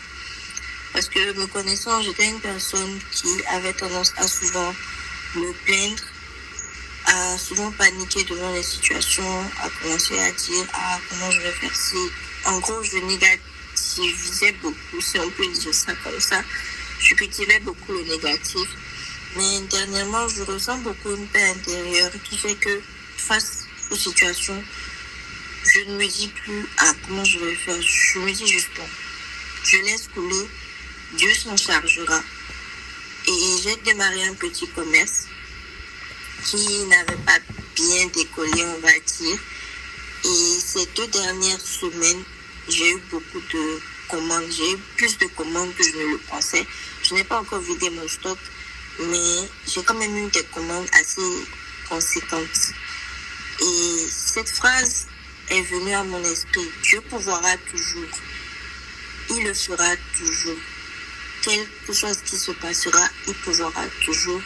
Parce que me connaissant, j'étais une personne qui avait tendance à souvent me plaindre, à souvent paniquer devant les situations, à commencer à dire comment je vais faire ci. En gros, je négativisais beaucoup, si on peut dire ça comme ça. Je cultivais beaucoup le négatif. Mais dernièrement, je ressens beaucoup une paix intérieure qui fait que face aux situations, je ne me dis plus comment je vais faire. Je me dis juste bon, je laisse couler, Dieu s'en chargera. Et j'ai démarré un petit commerce qui n'avait pas bien décollé, on va dire. Et ces 2 dernières semaines, j'ai eu beaucoup de commandes. J'ai eu plus de commandes que je ne le pensais. Je n'ai pas encore vidé mon stock, mais j'ai quand même eu des commandes assez conséquentes. Et cette phrase est venue à mon esprit. Dieu pourvoira toujours. Il le fera toujours. Quelque chose qui se passera, il pourvoira toujours.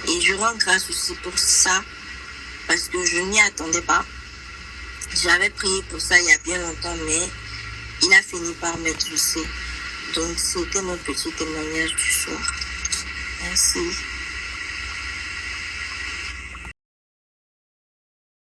Et je rends grâce aussi pour ça, parce que je n'y attendais pas. J'avais prié pour ça il y a bien longtemps, mais il a fini par m'exaucer. Donc, c'était mon petit témoignage du soir. Merci.